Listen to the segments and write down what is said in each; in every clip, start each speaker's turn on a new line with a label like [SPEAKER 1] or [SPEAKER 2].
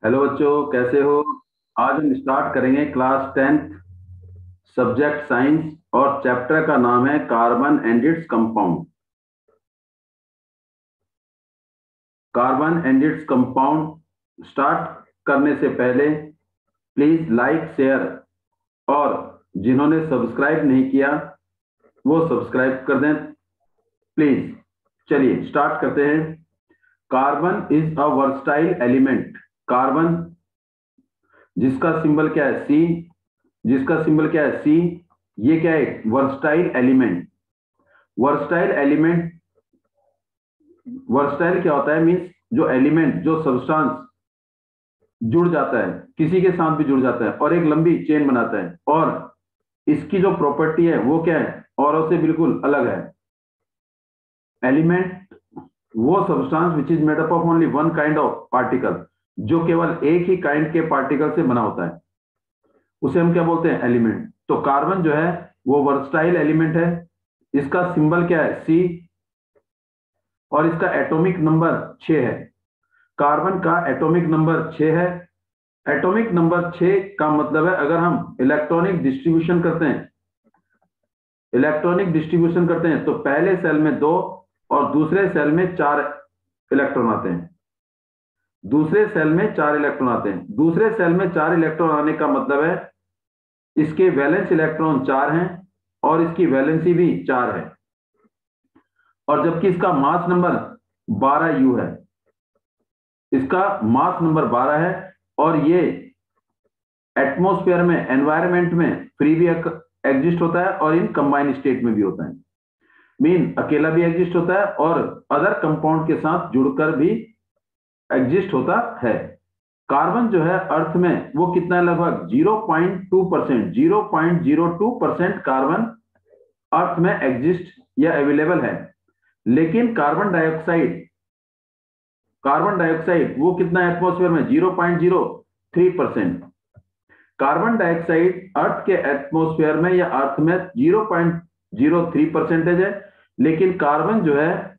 [SPEAKER 1] Hello बच्चों, कैसे हो। आज हम स्टार्ट करेंगे क्लास 10th सब्जेक्ट साइंस और चैप्टर का नाम है carbon and its compound. Carbon and its compound start करने से पहले प्लीज लाइक शेयर और जिन्होंने सब्सक्राइब नहीं किया वो सब्सक्राइब कर दें प्लीज। चलिए स्टार्ट करते हैं। Carbon is a versatile element. Carbon जिसका सिंबल क्या है सी, जिसका सिंबल क्या है सी, ये क्या है versatile element. Versatile element, versatile क्या होता है मींस जो एलिमेंट जो सब्सटेंस जुड़ जाता है, किसी के साथ भी जुड़ जाता है और एक लंबी चेन बनाता है, और इसकी जो प्रॉपर्टी है वो क्या है औरों से बिल्कुल अलग है। एलिमेंट वो substance which is made up of only one kind of particle, जो केवल एक ही काइंड के पार्टिकल से बना होता है, उसे हम क्या बोलते हैं एलिमेंट। तो कार्बन जो है वो वर्सटाइल एलिमेंट है। इसका सिंबल क्या है सी और इसका एटॉमिक नंबर 6 है। कार्बन का एटॉमिक नंबर 6 है। एटॉमिक नंबर 6 का मतलब है अगर हम इलेक्ट्रॉनिक डिस्ट्रीब्यूशन करते हैं, इलेक्ट्रॉनिक डिस्ट्रीब्यूशन करते हैं तो पहले सेल में 2 और दूसरे सेल में 4 इलेक्ट्रॉन आते हैं। दूसरे सेल में 4 इलेक्ट्रॉन आते हैं। दूसरे सेल में 4 इलेक्ट्रॉन आने का मतलब है इसके वैलेंस इलेक्ट्रॉन 4 हैं और इसकी वैलेंसी भी 4 है, और जबकि इसका मास नंबर 12 यू है। इसका मास नंबर 12 है और ये एटमॉस्फेयर में, एनवायरनमेंट में फ्री भी एग्जिस्ट होता है और इन कंबाइन स्टेट में भी होता है। मीन अकेला भी एग्जिस्ट होता है और अदर कंपाउंड के साथ जुड़कर भी एग्जिस्ट होता है। कार्बन जो है अर्थ में वो कितना है लगभग 0.2%, 0.02% कार्बन अर्थ में एग्जिस्ट या अवेलेबल है। लेकिन कार्बन डाइऑक्साइड, कार्बन डाइऑक्साइड वो कितना है एटमॉस्फेयर में 0.03%। कार्बन डाइऑक्साइड अर्थ के एटमॉस्फेयर में या अर्थ में 0.03% है, लेकिन कार्बन जो है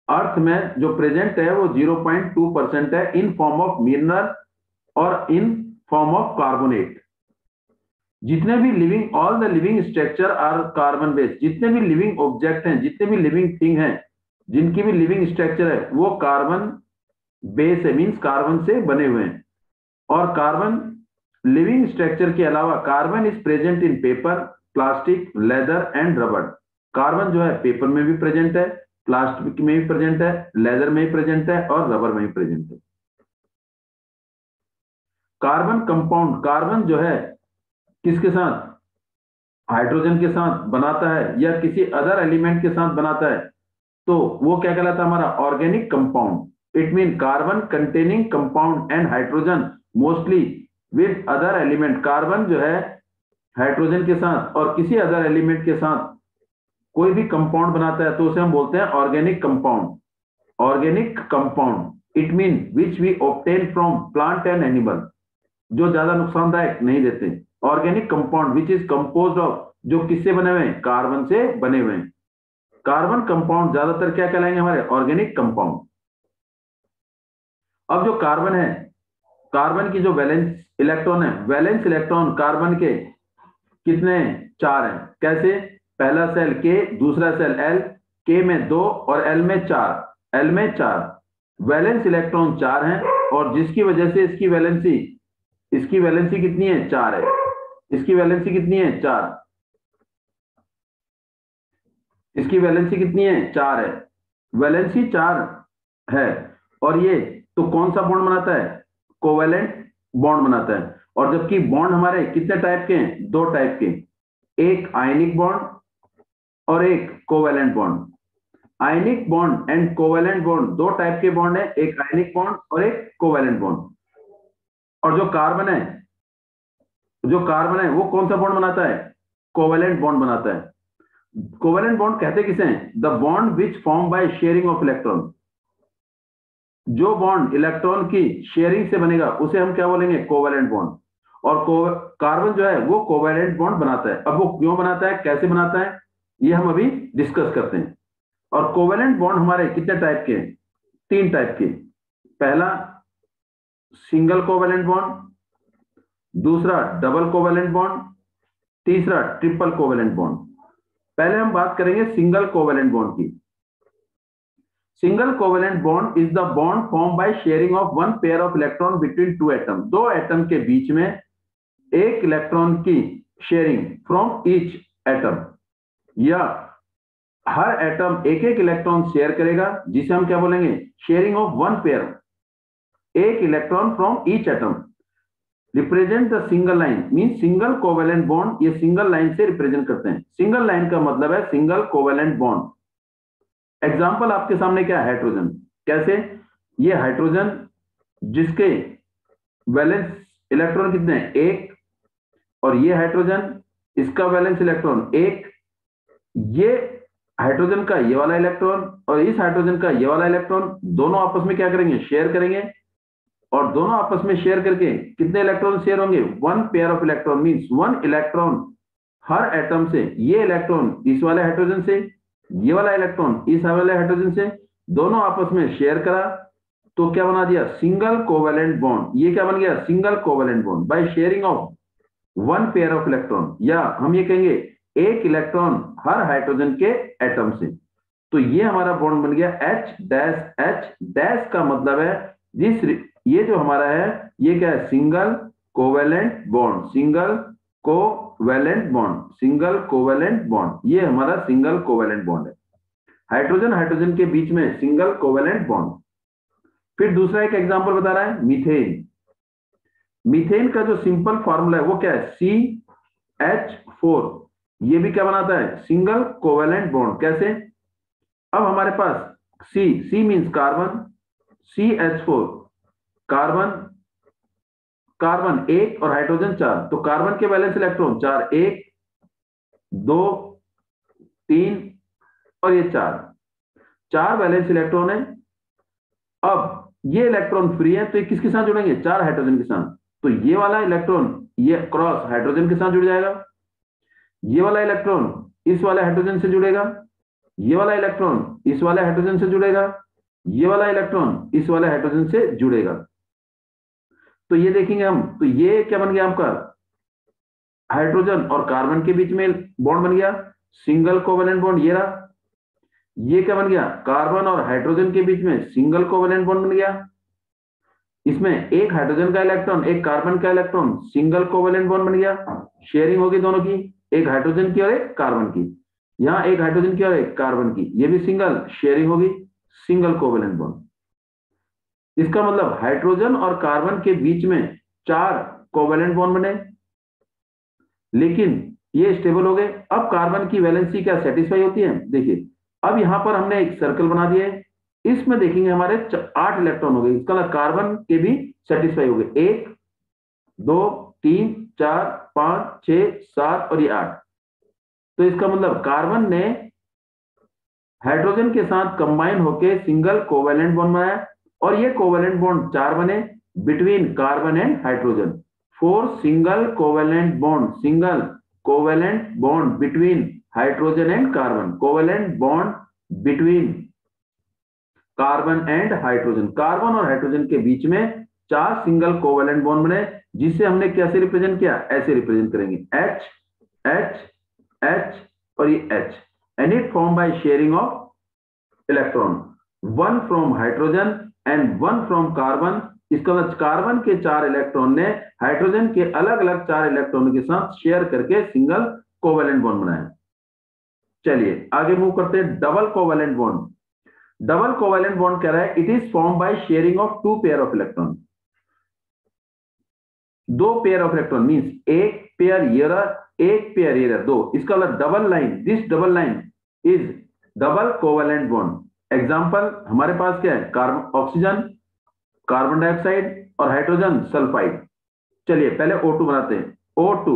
[SPEAKER 1] अर्थ में जो प्रेजेंट है वो 0.2% है इन फॉर्म ऑफ मिनरल और इन फॉर्म ऑफ कार्बोनेट। जितने भी living, all the living structure are carbon based. जितने भी लिविंग ऑब्जेक्ट हैं, जितने भी लिविंग थिंग हैं, जिनकी भी लिविंग स्ट्रक्चर है वो कार्बन बेस है, मींस कार्बन से बने हुए हैं। और कार्बन लिविंग स्ट्रक्चर के अलावा carbon is present in paper, plastic, leather and rubber. Carbon जो है पेपर में भी प्रेजेंट है, प्लास्टिक में भी प्रेजेंट है, लेदर में भी प्रेजेंट है और रबर में भी प्रेजेंट है। कार्बन कंपाउंड, कार्बन जो है किसके साथ, हाइड्रोजन के साथ बनाता है या किसी अदर एलिमेंट के साथ बनाता है तो वो क्या कहलाता है हमारा organic compound. It mean carbon containing compound and hydrogen mostly with other element. Carbon जो है हाइड्रोजन के साथ और किसी अदर एलिमेंट के साथ कोई भी कंपाउंड बनाता है तो उसे हम बोलते हैं organic compound. Organic compound it mean which we obtain from plant and animal, जो ज्यादा नुकसानदायक नहीं देते। Organic compound which is composed of, जो किससे बने हुए हैं, कार्बन से बने हुए हैं। कार्बन कंपाउंड ज्यादातर क्या कहलाएंगे हमारे ऑर्गेनिक कंपाउंड। अब जो कार्बन है, कार्बन की जो वैलेंस इलेक्ट्रॉन है, वैलेंस इलेक्ट्रॉन कार्बन के कितने 4 हैं। कैसे, पहला सेल के, दूसरा सेल एल, के में 2 और एल में 4, एल में 4 वैलेंस इलेक्ट्रॉन 4 हैं, और जिसकी वजह से इसकी वैलेंसी, इसकी वैलेंसी कितनी है 4 है। इसकी वैलेंसी कितनी है 4, इसकी वैलेंसी कितनी है 4 है। वैलेंसी 4 है और ये तो कौन सा बॉन्ड बनाता है, कोवेलेंट बॉन्ड बनाता है। और जबकि बॉन्ड हमारे कितने टाइप के हैं, 2 टाइप के, एक आयनिक बॉन्ड और एक covalent bond. Ionic bond and covalent bond 2 type के बॉन्ड है, एक आयनिक बॉन्ड और एक कोवेलेंट बॉन्ड। और जो कार्बन है, जो कार्बन है वो कौन सा बॉन्ड बनाता है, कोवेलेंट बॉन्ड बनाता है। कोवेलेंट बॉन्ड कहते किसे हैं, the bond which form by sharing of electron. जो बॉन्ड इलेक्ट्रॉन की शेयरिंग से बनेगा उसे हम क्या बोलेंगे, कोवेलेंट बॉन्ड। और कार्बन जो है वो कोवेलेंट बॉन्ड बनाता है। अब वो क्यों बनाता है, कैसे बनाता है, ये हम अभी डिस्कस करते हैं। और कोवेलेंट बॉन्ड हमारे कितने टाइप के हैं, 3 टाइप के। पहला सिंगल कोवेलेंट बॉन्ड, दूसरा डबल कोवेलेंट बॉन्ड, तीसरा ट्रिपल कोवेलेंट बॉन्ड। पहले हम बात करेंगे सिंगल कोवेलेंट बॉन्ड की। Single covalent bond is the bond form by sharing of one pair of electron between two atom. दो एटम के बीच में एक इलेक्ट्रॉन की शेयरिंग फ्रॉम ईच एटम, या हर एटम एक एक इलेक्ट्रॉन शेयर करेगा, जिसे हम क्या बोलेंगे, शेयरिंग ऑफ वन पेयर, एक electron from each atom. Represent the single line mean single covalent bond, ये सिंगल लाइन से रिप्रेजेंट करते हैं। सिंगल लाइन का मतलब है सिंगल कोवेलेंट बॉन्ड। एग्जांपल आपके सामने क्या है, हाइड्रोजन। कैसे, ये हाइड्रोजन जिसके वैलेंस इलेक्ट्रॉन कितने हैं, एक, और ये हाइड्रोजन इसका वैलेंस इलेक्ट्रॉन एक, ये हाइड्रोजन का ये वाला इलेक्ट्रॉन और इस हाइड्रोजन का ये वाला इलेक्ट्रॉन दोनों आपस में क्या करेंगे, शेयर करेंगे। और दोनों आपस में शेयर करके कितने इलेक्ट्रॉन शेयर होंगे, one pair of electron means one electron her atom से। ये इलेक्ट्रॉन इस वाले हाइड्रोजन से, ये वाला इलेक्ट्रॉन इस वाले हाइड्रोजन से, दोनों आपस में शेयर करा तो क्या बना दिया, सिंगल कोवेलेंट बॉन्ड। ये क्या बन गया, single covalent bond by sharing of one pair of electron, या हम ये कहेंगे एक इलेक्ट्रॉन हर हाइड्रोजन के एटम से। तो ये हमारा बॉन्ड बन गया H डैश। H डैश का मतलब है जिस, ये जो हमारा है ये क्या है, single covalent bond, single covalent bond, single covalent bond, ये हमारा सिंगल कोवेलेंट बॉन्ड है, हाइड्रोजन हाइड्रोजन के बीच में सिंगल कोवेलेंट बॉन्ड। फिर दूसरा एक एग्जांपल बता रहा है मीथेन। मीथेन का जो सिंपल फॉर्मूला है वो क्या है, CH4। ये भी क्या बनाता है, सिंगल कोवेलेंट बॉन्ड। कैसे, अब हमारे पास C means carbon, CH4 carbon, carbon एक और हाइड्रोजन चार, तो कार्बन के वैलेंस इलेक्ट्रॉन चार, एक, दो, तीन और ये चार, चार वैलेंस इलेक्ट्रॉन है। अब ये इलेक्ट्रॉन फ्री है तो ये किसके साथ जुड़ेंगे, चार हाइड्रोजन के साथ। तो ये वाला इलेक्ट्रॉन ये क्रॉस हाइड्रोजन के साथ जुड़ जाएगा, ये वाला इलेक्ट्रॉन इस वाले हाइड्रोजन से जुड़ेगा, ये वाला इलेक्ट्रॉन इस वाले हाइड्रोजन से जुड़ेगा, ये वाला इलेक्ट्रॉन इस वाले हाइड्रोजन से जुड़ेगा। तो ये देखेंगे हम, तो ये क्या बन गया आपका, हाइड्रोजन और कार्बन के बीच में बॉन्ड बन गया, सिंगल कोवेलेंट बॉन्ड ये रहा। ये क्या बन गया, कार्बन और हाइड्रोजन के बीच में सिंगल कोवेलेंट बॉन्ड बन गया। इसमें एक हाइड्रोजन का इलेक्ट्रॉन एक कार्बन का इलेक्ट्रॉन, सिंगल कोवेलेंट बॉन्ड बन गया। शेयरिंग होगी दोनों की, एक हाइड्रोजन की और एक कार्बन की। यहां एक हाइड्रोजन की और एक कार्बन की, ये भी सिंगल शेयरिंग होगी, सिंगल कोवेलेंट बॉन्ड। इसका मतलब हाइड्रोजन और कार्बन के बीच में चार कोवेलेंट बॉन्ड बने, लेकिन ये स्टेबल हो गए। अब कार्बन की वैलेंसी क्या सेटिस्फाई होती है, देखिए अब यहां पर हमने एक सर्कल बना दिया है, इसमें देखेंगे हमारे 8 इलेक्ट्रॉन हो गए। इसका मतलब कार्बन के भी सेटिस्फाई हो गए, 1 2 3 4 5 6 7 और ये 8। तो इसका मतलब कार्बन ने हाइड्रोजन के साथ कंबाइन होकर सिंगल कोवेलेंट बॉन्ड बनाया, और ये कोवेलेंट बॉन्ड चार बने between carbon and hydrogen. 4 single covalent bond, single covalent bond between hydrogen and carbon, covalent bond between carbon and hydrogen. Carbon और हाइड्रोजन के बीच में चार सिंगल कोवेलेंट बॉन्ड बने, जिसे हमने कैसे रिप्रेजेंट किया, ऐसे रिप्रेजेंट करेंगे, H H H और ये H, and it form by sharing of electron, one from hydrogen and one from carbon. इसका मतलब कार्बन के चार इलेक्ट्रॉन ने हाइड्रोजन के अलग अलग चार इलेक्ट्रॉनों के साथ शेयर करके सिंगल कोवेलेंट बॉन्ड बनाया। चलिए आगे मूव करते हैं, double covalent bond. Double covalent bond कह रहा है it is form by sharing of two pair of electron. दो पेयर ऑफ इलेक्ट्रॉन मींस एक पेयर ये रहा, एक पेयर ये रहा, दो। इसका मतलब double line, this double line is double covalent bond. Example हमारे पास क्या है, कार्बन ऑक्सीजन, कार्बन डाइऑक्साइड और हाइड्रोजन सल्फाइड। चलिए पहले O2 बनाते हैं। O2,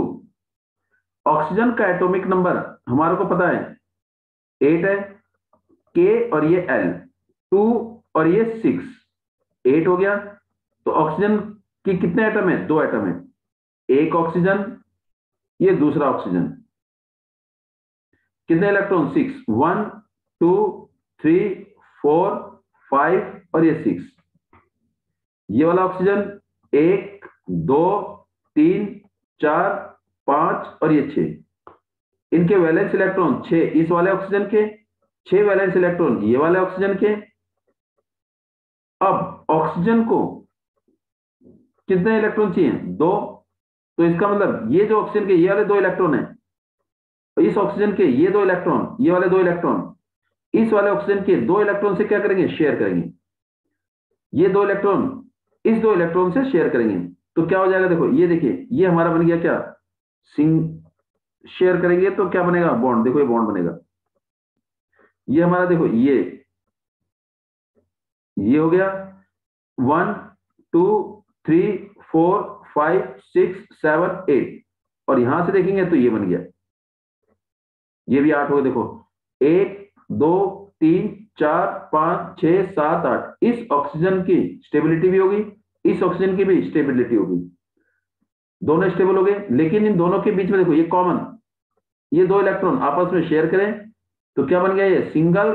[SPEAKER 1] ऑक्सीजन का एटॉमिक नंबर हमारे को पता है 8 है, K और ये L 2 और ये 6, 8 हो गया। तो ऑक्सीजन की कितने एटम है, 2 एटम है, एक ऑक्सीजन ये दूसरा ऑक्सीजन, कितने इलेक्ट्रॉन, 6, 1 2 3 4 5 और ये 6। ये वाला ऑक्सीजन 1 2 3 4 5 और ये 6। इनके वैलेंस इलेक्ट्रॉन 6 इस वाले ऑक्सीजन के, 6 वैलेंस इलेक्ट्रॉन ये वाले ऑक्सीजन के। अब ऑक्सीजन को कितने इलेक्ट्रॉन चाहिए? 2। तो इसका मतलब ये जो ऑक्सीजन के ये वाले 2 इलेक्ट्रॉन है, इस ऑक्सीजन के ये 2 इलेक्ट्रॉन, ये वाले 2 इलेक्ट्रॉन इस वाले ऑक्सीजन के 2 इलेक्ट्रॉन से क्या करेंगे? शेयर करेंगे। ये 2 इलेक्ट्रॉन इस 2 इलेक्ट्रॉन से शेयर करेंगे। तो क्या हो जाएगा? देखो ये देखिए, ये हमारा बन गया क्या? शेयर करेंगे तो क्या बनेगा? बॉन्ड। देखो ये बॉन्ड बनेगा। ये हमारा देखो ये हो गया 1 2 3 4 5 6 7 8 और यहां से देखेंगे तो ये बन गया, ये भी 8 हो गया। देखो 1 2 3 4 5 6 7 8। इस ऑक्सीजन की स्टेबिलिटी भी होगी, इस ऑक्सीजन की भी स्टेबिलिटी होगी, दोनों स्टेबल हो गए। लेकिन इन दोनों के बीच में देखो ये कॉमन, ये 2 इलेक्ट्रॉन आपस में शेयर करें तो क्या बन गया? ये सिंगल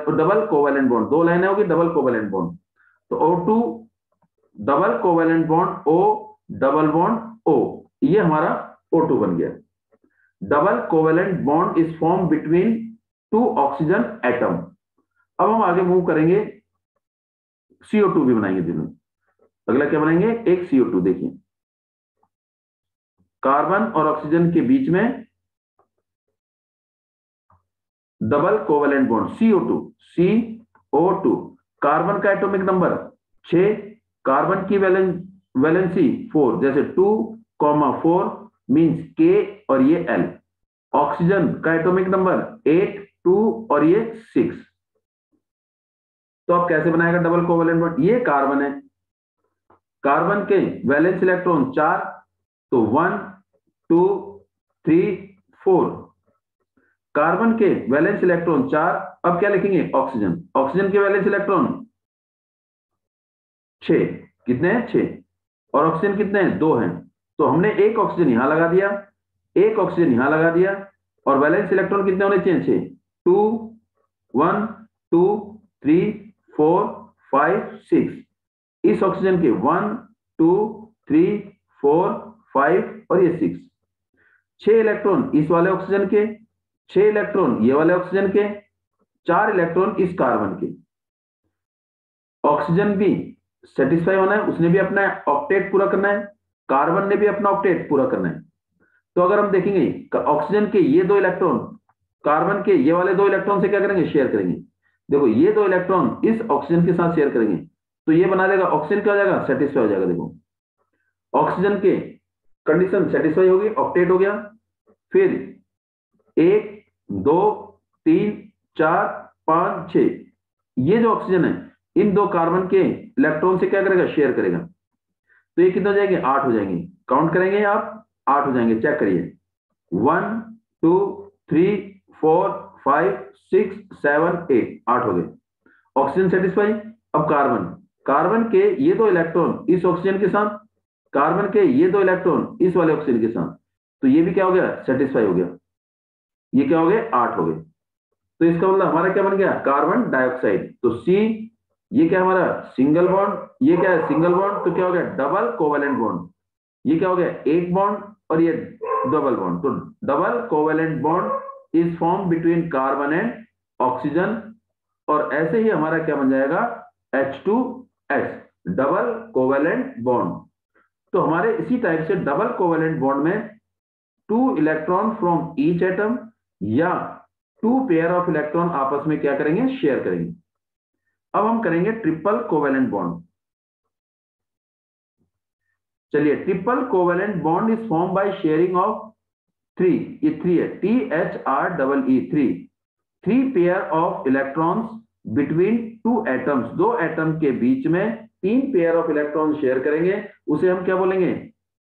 [SPEAKER 1] डबल कोवैलेंट बॉन्ड। 2 लाइनें होगी, डबल कोवैलेंट बॉन्ड। तो O2 double covalent bond O double bond O, ये हमारा O2 बन गया। Double covalent bond is form between 2 oxygen atom. अब हम आगे मूव करेंगे, CO2 भी बनाएंगे दिनों। अगला क्या बनाएंगे? एक CO2। देखिए कार्बन और ऑक्सीजन के बीच में double covalent bond CO2। Carbon का एटॉमिक नंबर 6, कार्बन की वैलेंसी 4, जैसे 2, 4 मींस K और ये L। ऑक्सीजन का एटॉमिक नंबर 8, 2 और ये 6। तो अब कैसे बनाएगा डबल कोवैलेंट बॉन्ड? ये कार्बन है, कार्बन के वैलेंस इलेक्ट्रॉन 4, तो 1 2 3 4। कार्बन के वैलेंस इलेक्ट्रॉन 4। अब क्या लिखेंगे? ऑक्सीजन। ऑक्सीजन के वैलेंस इलेक्ट्रॉन 6। कितने हैं? 6। और ऑक्सीजन कितने हैं? 2 हैं। तो हमने एक ऑक्सीजन यहां लगा दिया, एक ऑक्सीजन यहां लगा दिया, और वैलेंस इलेक्ट्रॉन कितने होने चाहिए? 6। 2 1 2 3 4 5 6। इस ऑक्सीजन के 1 2 3 4 5 और ये 6। 6 इलेक्ट्रॉन इस वाले ऑक्सीजन के, 6 इलेक्ट्रॉन ये वाले ऑक्सीजन के, 4 इलेक्ट्रॉन इस कार्बन के। ऑक्सीजन भी सेटिस्फाई होना है, उसने भी अपना ऑक्टेट पूरा करना है, कार्बन ने भी अपना ऑक्टेट पूरा करना है। तो अगर हम देखेंगे ऑक्सीजन के ये 2 इलेक्ट्रॉन कार्बन के ये वाले 2 इलेक्ट्रॉन से क्या करेंगे? शेयर करेंगे। देखो ये 2 इलेक्ट्रॉन इस ऑक्सीजन के साथ शेयर करेंगे तो ये बना देगा ऑक्सीजन, क्या हो जाएगा? सेटिस्फाई हो जाएगा। देखो ऑक्सीजन के कंडीशन सेटिस्फाई होगी, ऑक्टेट हो गया। फिर 1 2 3 4 5 6, ये जो ऑक्सीजन है इन 2 कार्बन के इलेक्ट्रॉन से क्या करेगा? शेयर करेगा। तो ये कितने हो जाएंगे? 8 हो जाएंगे। काउंट करेंगे आप, 8 हो जाएंगे। चेक करिए 1 2 3 4 5 6 7 8, 8 हो गए। Oxygen satisfy. अब कार्बन, कार्बन के ये 2 इलेक्ट्रॉन इस ऑक्सीजन के साथ, कार्बन के ये 2 इलेक्ट्रॉन इस वाले ऑक्सीजन के साथ, तो ये भी क्या हो गया? सेटिस्फाई हो गया। ये क्या हो गए? 8 हो गए। तो इसका मतलब हमारा क्या बन गया? Carbon dioxide. तो C, ये क्या हमारा? Single bond. ये क्या है? Single bond. तो क्या हो गया? Double covalent bond. ये क्या हो गया? एक बॉन्ड और ये डबल बॉन्ड। तो double covalent bond is form between carbon and oxygen. और ऐसे ही हमारा क्या बन जाएगा? H2S, double covalent bond. तो हमारे इसी टाइप से डबल कोवैलेंट बॉन्ड में 2 इलेक्ट्रॉन फ्रॉम ईच एटम या 2 पेयर ऑफ इलेक्ट्रॉन आपस में क्या करेंगे? शेयर करेंगे। अब हम करेंगे ट्रिपल कोवैलेंट बॉन्ड। चलिए, triple covalent bond is form by sharing of 3, ये 3 है, THREE, 3 pair of electrons between 2 atoms. 2 atom के बीच में 3 पेयर ऑफ इलेक्ट्रॉन शेयर करेंगे, उसे हम क्या बोलेंगे?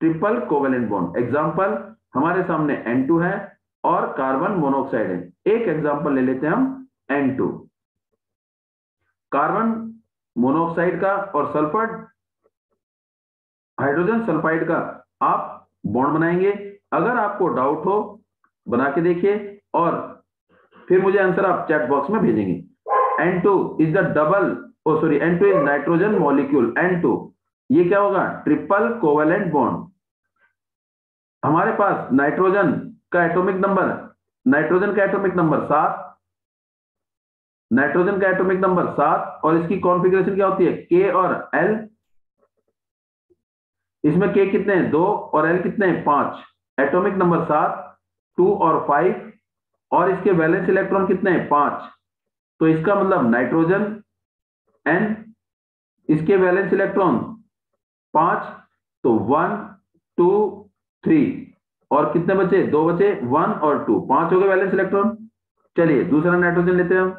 [SPEAKER 1] Triple covalent bond. एग्जांपल हमारे सामने N2 है और कार्बन मोनोऑक्साइड है। एक एग्जांपल ले लेते हैं हम N2। कार्बन मोनोऑक्साइड का और सल्फर हाइड्रोजन सल्फाइड का आप बॉन्ड बनाएंगे। अगर आपको डाउट हो बना के देखिए और फिर मुझे आंसर आप चैट बॉक्स में भेजेंगे। N2 is the double, N2 is nitrogen molecule N2 ये क्या होगा, ट्रिपल कोवेलेंट बॉन्ड। हमारे पास नाइट्रोजन का एटॉमिक नंबर, नाइट्रोजन का एटॉमिक नंबर 7, नाइट्रोजन का एटॉमिक नंबर 7, और इसकी कॉन्फ़िगरेशन क्या होती है, के और एल। इसमें के कितने हैं, 2, और एल कितने हैं, 5। एटॉमिक नंबर 7, 2 और 5, और इसके वैलेंस इलेक्ट्रॉन कितने हैं, 5। तो इसका मतलब नाइट्रोजन एन, इसके वैलेंस इलेक्ट्रॉन 5, तो 1 2 3, और कितने बचे, 2 बचे, 1 और 2, 5 हो गए वैलेंस इलेक्ट्रॉन। चलिए दूसरा नाइट्रोजन लेते हैं हम।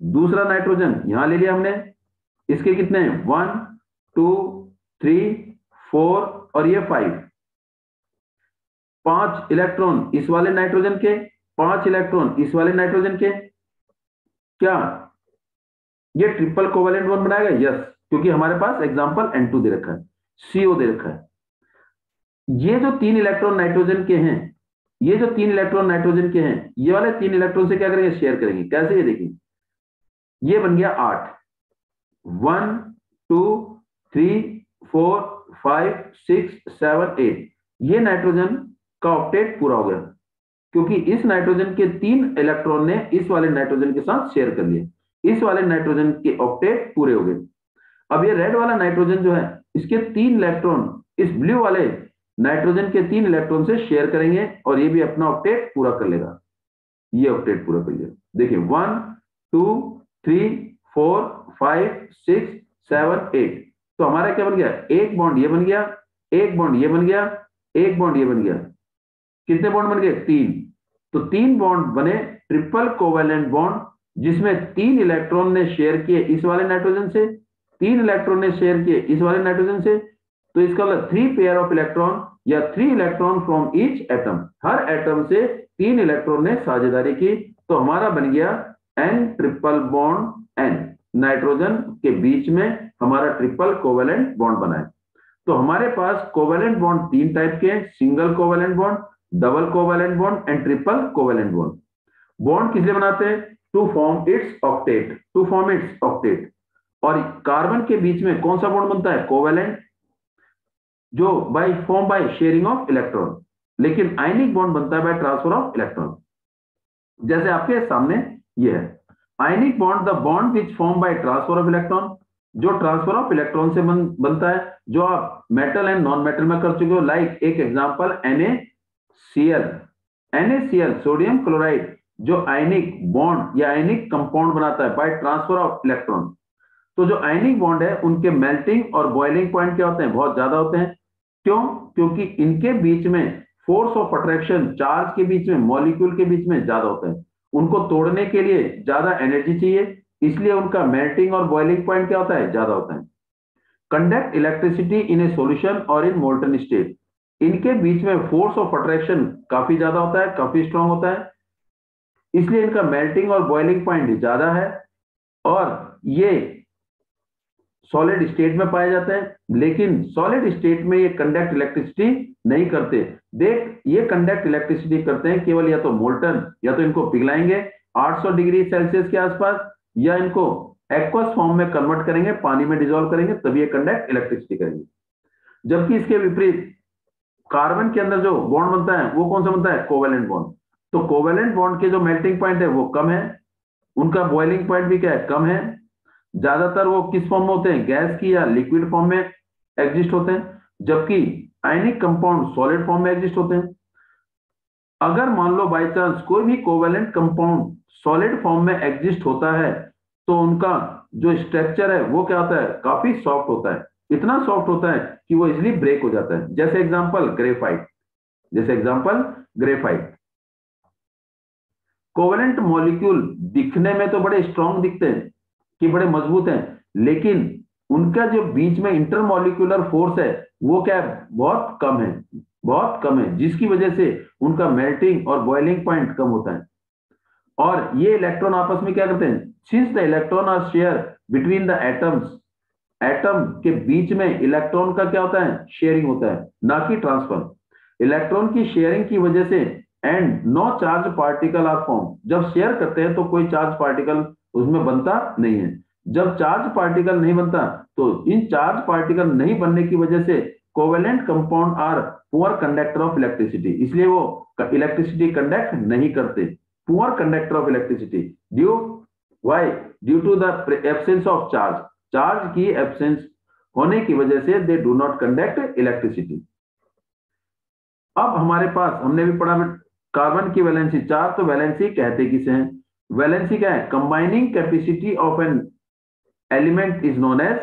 [SPEAKER 1] दूसरा नाइट्रोजन यहां ले लिया हमने, इसके कितने हैं, 1 2 3 4 और ये 5। 5 इलेक्ट्रॉन इस वाले नाइट्रोजन के, 5 इलेक्ट्रॉन इस वाले नाइट्रोजन के। क्या ये ट्रिपल कोवेलेंट बॉन्ड बनाएगा? यस, क्योंकि हमारे पास एग्जांपल N2 दे रखा है, CO दे रखा है। ये जो 3 इलेक्ट्रॉन नाइट्रोजन के हैं, ये जो 3 इलेक्ट्रॉन नाइट्रोजन के हैं, ये वाले 3 इलेक्ट्रॉन से क्या करेंगे, शेयर करेंगे। कैसे, ये देखिए, ये बन गया 8, 1 2 3 4 5 6 7 8। ये नाइट्रोजन का ऑक्टेट पूरा हो गया, क्योंकि इस नाइट्रोजन के 3 इलेक्ट्रॉन ने इस वाले नाइट्रोजन के साथ शेयर कर लिए, इस वाले नाइट्रोजन के ऑक्टेट पूरे हो गए। अब ये रेड वाला नाइट्रोजन जो है, इसके 3 इलेक्ट्रॉन इस ब्लू वाले नाइट्रोजन के 3 इलेक्ट्रॉन से शेयर करेंगे, और ये भी अपना ऑक्टेट पूरा कर लेगा। ये ऑक्टेट पूरा कर लिया, देखिए 1 2 3 4 5 6 7 8। तो हमारा क्या बन गया, एक बॉन्ड ये बन गया, एक बॉन्ड ये बन गया, एक बॉन्ड ये बन गया। कितने बॉन्ड बन गए, 3। तो 3 बॉन्ड बने ट्रिपल कोवेलेंट बॉन्ड, जिसमें 3 इलेक्ट्रॉन ने शेयर किए इस वाले नाइट्रोजन से, 3 इलेक्ट्रॉन ने शेयर किए इस वाले नाइट्रोजन से। तो इसका मतलब 3 पेयर ऑफ इलेक्ट्रॉन या 3 electron from each atom, her atom से 3 इलेक्ट्रॉन ने साझेदारी की। तो हमारा बन गया N triple bond N, nitrogen के बीच में हमारा ट्रिपल कोवेलेंट बॉन्ड बना है। तो हमारे पास कोवेलेंट बॉन्ड 3 टाइप के हैं, single covalent bond, double covalent bond and triple covalent bond. Bond किस लिए बनाते हैं, to form its octet, to form its octet. और कार्बन के बीच में कौन सा बॉन्ड बनता है, कोवेलेंट, जो by form by sharing of electron. लेकिन आयनिक बॉन्ड बनता है बाय ट्रांसफर ऑफ इलेक्ट्रॉन, जैसे आपके सामने ये है। Ionic bond, the bond which form by transfer of electron, जो ट्रांसफर ऑफ इलेक्ट्रॉन से बनता है, जो आप मेटल एंड नॉन मेटल में कर चुके हो। लाइक एक example NaCl, NaCl sodium chloride, जो आयनिक बॉन्ड या आयनिक कंपाउंड बनाता है बाय ट्रांसफर ऑफ इलेक्ट्रॉन। तो जो आयनिक बॉन्ड है, उनके मेल्टिंग और बॉइलिंग पॉइंट क्या होते हैं, बहुत ज्यादा होते हैं। क्यों? क्योंकि इनके बीच में फोर्स ऑफ अट्रैक्शन, चार्ज के बीच में, मॉलिक्यूल के बीच में ज्यादा होता है। उनको तोड़ने के लिए ज्यादा एनर्जी चाहिए, इसलिए उनका मेल्टिंग और बॉइलिंग पॉइंट क्या होता है, ज्यादा होता है। Conduct electricity in A solution और इन मोल्टन स्टेट, इनके बीच में फोर्स ऑफ अट्रैक्शन काफी ज्यादा होता है, काफी स्ट्रांग होता है, इसलिए इनका मेल्टिंग और बॉइलिंग पॉइंट ज्यादा है। और ये सॉलिड स्टेट में पाए जाते हैं, लेकिन सॉलिड स्टेट में ये कंडक्ट इलेक्ट्रिसिटी नहीं करते। देख, ये कंडक्ट इलेक्ट्रिसिटी करते हैं केवल या तो मोल्टन, या तो इनको पिघलाएंगे 800 डिग्री सेल्सियस के आसपास, या इनको एक्वस फॉर्म में कन्वर्ट करेंगे, पानी में डिसॉल्व करेंगे, तभी ये कंडक्ट इलेक्ट्रिसिटी करेंगे। जबकि इसके विपरीत कार्बन के अंदर जो बॉन्ड बनता है, वो कौन सा बनता है, कोवेलेंट बॉन्ड। तो कोवेलेंट बॉन्ड के जो मेल्टिंग पॉइंट है वो कम है, उनका बॉइलिंग पॉइंट भी क्या है, कम है। ज्यादातर वो किस फॉर्म में होते हैं, गैस की या लिक्विड फॉर्म में एग्जिस्ट होते हैं, जबकि आयनिक कंपाउंड सॉलिड फॉर्म में एग्जिस्ट होते हैं। अगर मान लो बाय चांस कोई भी कोवेलेंट कंपाउंड सॉलिड फॉर्म में एग्जिस्ट होता है, तो उनका जो स्ट्रक्चर है वो क्या होता है, काफी सॉफ्ट होता है। इतना सॉफ्ट होता है कि वो इजिली ब्रेक हो जाता है। जैसे एग्जांपल ग्रेफाइट, जैसे एग्जांपल ग्रेफाइट। कोवेलेंट मॉलिक्यूल दिखने में तो बड़े स्ट्रांग दिखते हैं कि बड़े मजबूत हैं, लेकिन उनका जो बीच में इंटरमॉलिक्यूलर फोर्स है वो क्या है, बहुत कम है, बहुत कम है, जिसकी वजह से उनका मेल्टिंग और बॉइलिंग पॉइंट कम होता है। और ये इलेक्ट्रॉन आपस में क्या करते हैं, since the electron are share between the atoms, atom के बीच में इलेक्ट्रॉन का क्या होता है, शेयरिंग होता है, ना कि ट्रांसफर। इलेक्ट्रॉन की शेयरिंग की वजह से and no charge particle are form, जब शेयर करते हैं तो कोई चार्ज पार्टिकल उसमें बनता नहीं है। जब चार्ज पार्टिकल नहीं बनता तो इन चार्ज पार्टिकल नहीं बनने की वजह से covalent compound are poor conductor of electricity, इसलिए वो इलेक्ट्रिसिटी कंडक्ट नहीं करते, poor conductor of electricity due why due to the absence of charge, charge की एब्सेंस होने की वजह से they do not conduct electricity. अब हमारे पास हमने भी पढ़ा कार्बन की वैलेंसी चार्ज, तो वैलेंसी कहते किसे हैं? वैलेंसी क्या है? Combining capacity of an element is known as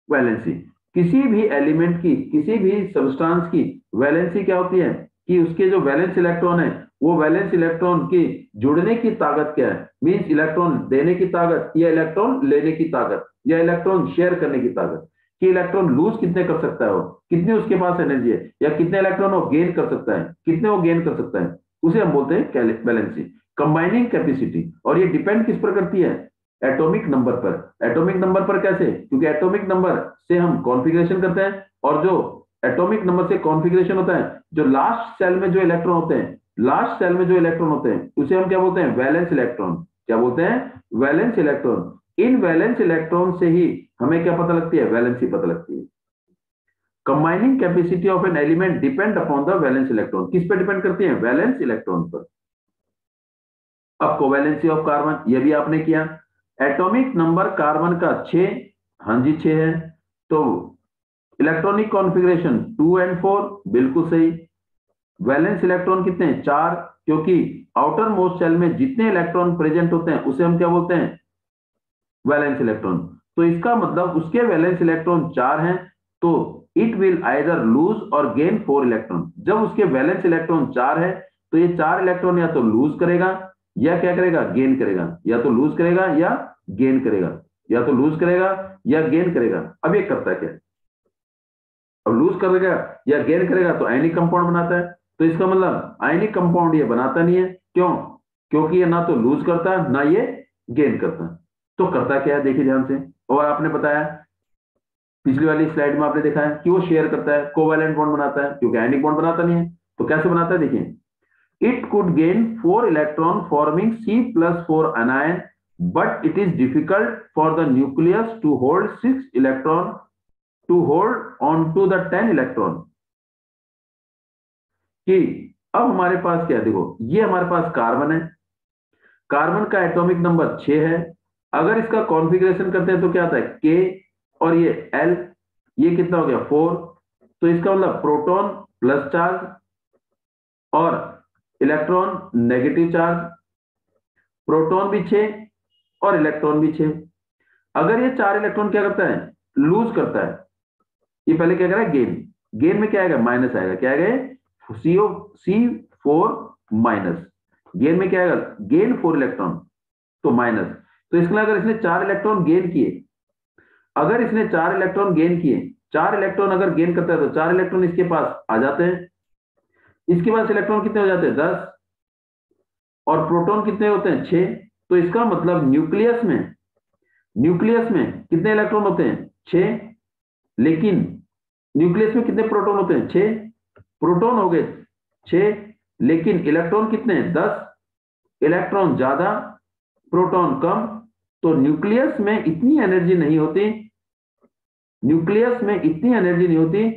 [SPEAKER 1] valency. किसी भी एलिमेंट की, किसी भी सब्सटेंस की वैलेंसी क्या होती है कि उसके जो वैलेंस इलेक्ट्रॉन है वो वैलेंस इलेक्ट्रॉन की जुड़ने की ताकत क्या है, मींस इलेक्ट्रॉन देने की ताकत या इलेक्ट्रॉन लेने की ताकत या इलेक्ट्रॉन शेयर करने की ताकत, कि इलेक्ट्रॉन लूज कितने कर सकता है वो, कितने उसके पास एनर्जी है, या कितने इलेक्ट्रॉन वो गेन कर सकता है, कितने वो गेन कर सकता है, उसे हम बोलते हैं वैलेंसी, कंबाइनिंग कैपेसिटी। और ये डिपेंड किस पर करती है? एटॉमिक नंबर पर। एटॉमिक नंबर पर कैसे? क्योंकि एटॉमिक नंबर से हम कॉन्फ़िगरेशन करते हैं, और जो एटॉमिक नंबर से कॉन्फ़िगरेशन होता है, जो लास्ट सेल में जो इलेक्ट्रॉन होते हैं, लास्ट सेल में जो इलेक्ट्रॉन होते हैं उसे हम क्या बोलते हैं? Valence electron. क्या बोलते हैं? Valence electron. इन वैलेंस इलेक्ट्रॉन से ही हमें क्या पता लगती है? वैलेंसी पता लगती है। Combining capacity of an element depend upon the valence electron. किस पर डिपेंड करती है? वैलेंस इलेक्ट्रॉन पर। अब कोवैलेंसी ऑफ कार्बन, ये भी आपने किया। एटॉमिक नंबर कार्बन का 6, हाँ जी 6 है, तो इलेक्ट्रॉनिक कॉन्फ़िगरेशन 2 and 4, बिल्कुल सही। वैलेंस इलेक्ट्रॉन कितने हैं? 4, क्योंकि आउटर मोस्ट शेल में जितने इलेक्ट्रॉन प्रेजेंट होते हैं उसे हम क्या बोलते हैं? Valence electron. तो इसका मतलब उसके वैलेंस इलेक्ट्रॉन 4 हैं, तो इट विल आइदर लूज और गेन 4 इलेक्ट्रॉन। जब उसके वैलेंस इलेक्ट्रॉन 4 है तो ये 4 इलेक्ट्रॉन या तो लूज करेगा या क्या करेगा? गेन करेगा। या तो लूज करेगा या गेन करेगा, या तो लूज करेगा या गेन करेगा। अब ये करता है क्या? अब लूज करेगा या गेन करेगा तो आयनिक कंपाउंड बनाता है। तो इसका मतलब आयनिक कंपाउंड ये बनाता नहीं है। क्यों? क्योंकि ये ना तो लूज करता है ना ये गेन करता है। तो करता क्या है? देखिए ध्यान से। और आपने बताया पिछली वाली स्लाइड में, आपने देखा है कि वो शेयर करता है, कोवैलेंट बॉन्ड बनाता है, क्योंकि आयनिक बॉन्ड बनाता नहीं है। तो कैसे बनाता है? देखिए, it could gain 4 electron forming C+4 anion, but it is difficult for the nucleus to hold 6 electron to hold on to the 10 electron। कि अब हमारे पास क्या है? देखो, ये हमारे पास कार्बन है, कार्बन का एटॉमिक नंबर 6 है। अगर इसका कॉन्फ़िगरेशन करते हैं तो क्या आता है? K और ये L, ये कितना हो गया? 4। तो इसका मतलब प्रोटॉन प्लस चार्ज और इलेक्ट्रॉन नेगेटिव चार्ज, प्रोटॉन भी 6 और इलेक्ट्रॉन भी 6। अगर ये 4 इलेक्ट्रॉन क्या करता है? लूज करता है। ये पहले क्या करेगा? गेन। गेन में क्या आएगा? माइनस आएगा। क्या आएगा? C4 minus. गेन में क्या आएगा? गेन 4 इलेक्ट्रॉन, तो माइनस। तो इसके लिए अगर इसने 4 इलेक्ट्रॉन गेन किए, अगर इसने 4 इलेक्ट्रॉन गेन किए, 4 इलेक्ट्रॉन अगर गेन करता है तो 4 इलेक्ट्रॉन इसके पास आ जाते हैं। इसके पास इलेक्ट्रॉन कितने हो जाते हैं? 10। और प्रोटॉन कितने होते हैं? 6। तो इसका मतलब न्यूक्लियस में, न्यूक्लियस में कितने इलेक्ट्रॉन होते हैं? 6। लेकिन न्यूक्लियस में कितने प्रोटॉन होते हैं? 6। प्रोटॉन हो गए 6, लेकिन इलेक्ट्रॉन कितने हैं? 10। इलेक्ट्रॉन ज्यादा, प्रोटॉन कम। तो न्यूक्लियस में इतनी एनर्जी नहीं होती, न्यूक्लियस में इतनी एनर्जी नहीं होती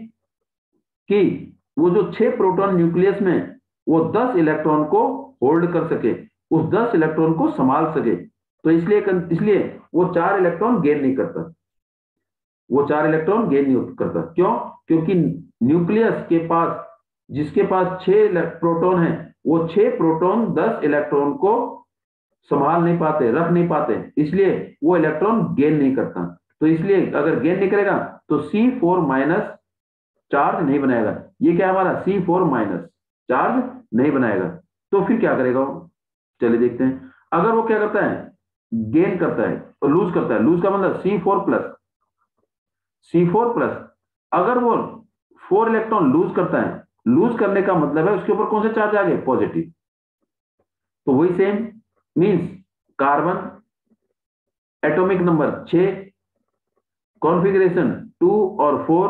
[SPEAKER 1] कि वो जो 6 प्रोटॉन न्यूक्लियस में, वो 10 इलेक्ट्रॉन को होल्ड कर सके, उस 10 इलेक्ट्रॉन को संभाल सके। तो इसलिए वो 4 इलेक्ट्रॉन गेन नहीं करता, वो 4 इलेक्ट्रॉन गेन नहीं करता। क्यों? क्योंकि न्यूक्लियस के पास, जिसके पास 6 प्रोटॉन है, वो 6 प्रोटॉन 10 इलेक्ट्रॉन को संभाल नहीं पाते, रख नहीं पाते, इसलिए वो इलेक्ट्रॉन गेन नहीं करता। तो इसलिए अगर गेन नहीं करेगा तो C4 माइनस चार्ज नहीं बनाएगा। ये क्या है हमारा? C4 माइनस चार्ज नहीं बनाएगा। तो फिर क्या करेगा वो? चलिए देखते हैं। अगर वो क्या करता है? गेन करता है और लूज करता है। लूज का मतलब C4 प्लस, C4 प्लस। अगर वो 4 इलेक्ट्रॉन लूज करता है, लूज करने का मतलब है उसके ऊपर कौन से चार्ज आ गए? पॉजिटिव। तो वही same means carbon atomic number 6, configuration 2 और 4,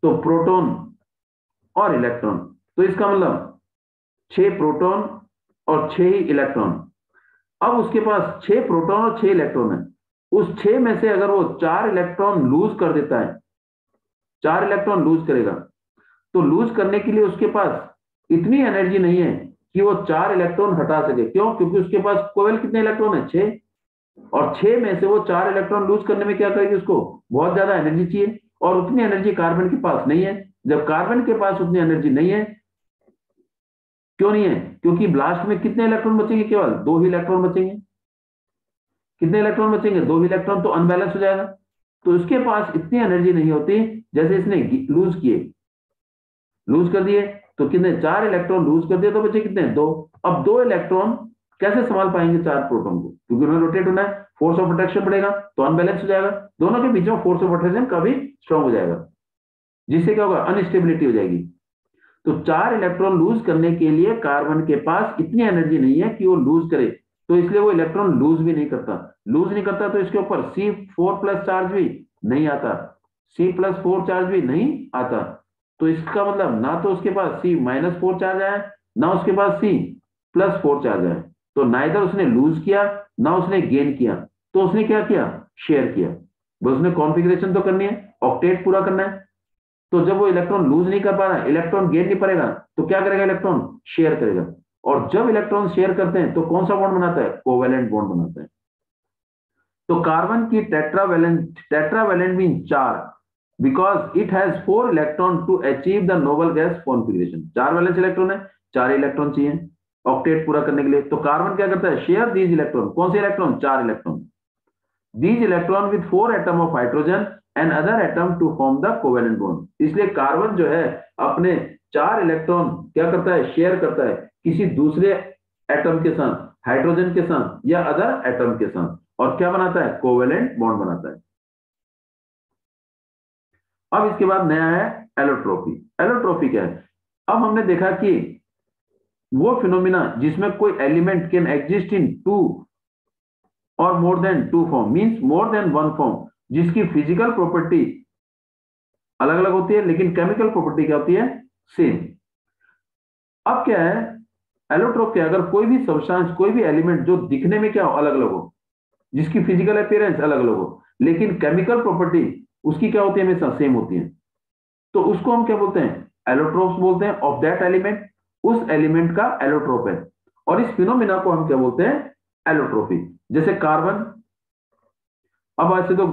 [SPEAKER 1] तो प्रोटॉन और इलेक्ट्रॉन। तो इसका मतलब 6 प्रोटॉन और 6 ही इलेक्ट्रॉन। अब उसके पास 6 प्रोटॉन और 6 इलेक्ट्रॉन है, उस 6 में से अगर वो 4 इलेक्ट्रॉन लूज कर देता है, 4 इलेक्ट्रॉन लूज करेगा, तो लूज करने के लिए उसके पास इतनी एनर्जी नहीं है कि वो 4 इलेक्ट्रॉन हटा सके। क्यों? क्योंकि उसके पास केवल कितने इलेक्ट्रॉन है? 6। और 6 में से वो 4 इलेक्ट्रॉन लूज करने में क्या करेगी? उसको बहुत ज्यादा एनर्जी चाहिए, और उतनी एनर्जी कार्बन के पास नहीं है। जब कार्बन के पास उतनी एनर्जी नहीं है, क्यों नहीं है? क्योंकि ब्लास्ट में कितने इलेक्ट्रॉन बचेंगे? केवल 2 ही इलेक्ट्रॉन बचेंगे। कितने इलेक्ट्रॉन बचेंगे? 2 ही इलेक्ट्रॉन, तो अनबैलेंस हो जाएगा। तो उसके पास इतनी एनर्जी नहीं होती, जैसे इसने लूज किए, लूज कर दिए, तो कितने? 4 इलेक्ट्रॉन लूज कर दिए, तो बचे कितने? 2। अब 2 इलेक्ट्रॉन कैसे संभाल पाएंगे 4 प्रोटॉन को? क्योंकि उन्हें रोटेट होना है, फोर्स ऑफ अट्रैक्शन पड़ेगा, तो अनबैलेंस हो जाएगा। दोनों के बीच में फोर्स ऑफ अट्रैक्शन काफी स्ट्रांग हो जाएगा, जिससे क्या होगा? अनस्टेबिलिटी हो जाएगी। तो 4 इलेक्ट्रॉन लूज करने के लिए कार्बन के पास इतनी एनर्जी नहीं है कि वो लूज करे, तो इसलिए वो इलेक्ट्रॉन लूज भी नहीं करता। लूज नहीं करता तो इसके ऊपर C4+ चार्ज भी नहीं आता, C+4 चार्ज भी नहीं आता। तो इसका मतलब ना तो उसके पास C-4 चार्ज आया, ना उसके पास C+4 चार्ज आया। तो नाइदर उसने लूज किया, ना उसने गेन किया। तो उसने क्या किया? शेयर किया। बस उसने कॉन्फ़िगरेशन तो करनी है, ऑक्टेट पूरा करना है। तो जब वो इलेक्ट्रॉन लूज नहीं कर पा रहा है, इलेक्ट्रॉन गेन नहीं करेगा, तो क्या करेगा? इलेक्ट्रॉन शेयर करेगा। और जब इलेक्ट्रॉन शेयर करते हैं तो कौन सा बॉन्ड बनाता है? कोवेलेंट बॉन्ड बनाता है। तो कार्बन की tetravalent mean 4, because it has 4 electron to achieve the noble gas configuration. 4 valence electron है, 4 इलेक्ट्रॉन चाहिए ऑक्टेट पूरा करने के लिए। तो कार्बन क्या करता है? Share these electron. कौन से electron? 4 electron. These electron with 4 atom of hydrogen and other atom to form the covalent bond। इसलिए कार्बन जो है अपने 4 इलेक्ट्रॉन क्या करता है? शेयर करता है किसी दूसरे एटम के साथ, हाइड्रोजन के साथ या अदर एटम के साथ, और क्या बनाता है? कोवेलेंट बॉन्ड बनाता है। अब इसके बाद नया है एलोट्रोपी। एलोट्रोपी क्या है? अब हमने देखा कि वो फिनोमिना जिसमें कोई एलिमेंट कैन एग्जिस्ट इन 2 और more than 2 form, means more than 1 form, जिसकी फिजिकल प्रॉपर्टी अलग अलग होती है लेकिन केमिकल प्रॉपर्टी क्या होती है? सेम। अब क्या है एलोट्रोप? क्या? अगर कोई भी सब्सटेंस, कोई भी एलिमेंट जो दिखने में क्या हो? अलग अलग हो, जिसकी फिजिकल अपीयरेंस अलग अलग हो, लेकिन केमिकल प्रॉपर्टी उसकी क्या होती है? हमेशा सेम होती है। तो उसको हम क्या बोलते हैं? एलोट्रोप्स बोलते हैं, ऑफ दैट एलिमेंट, उस एलिमेंट का एलोट्रोप है। और इस फिनोमिना को हम क्या बोलते हैं? एलोट्रोपी। जैसे कार्बन, अब ऐसे तो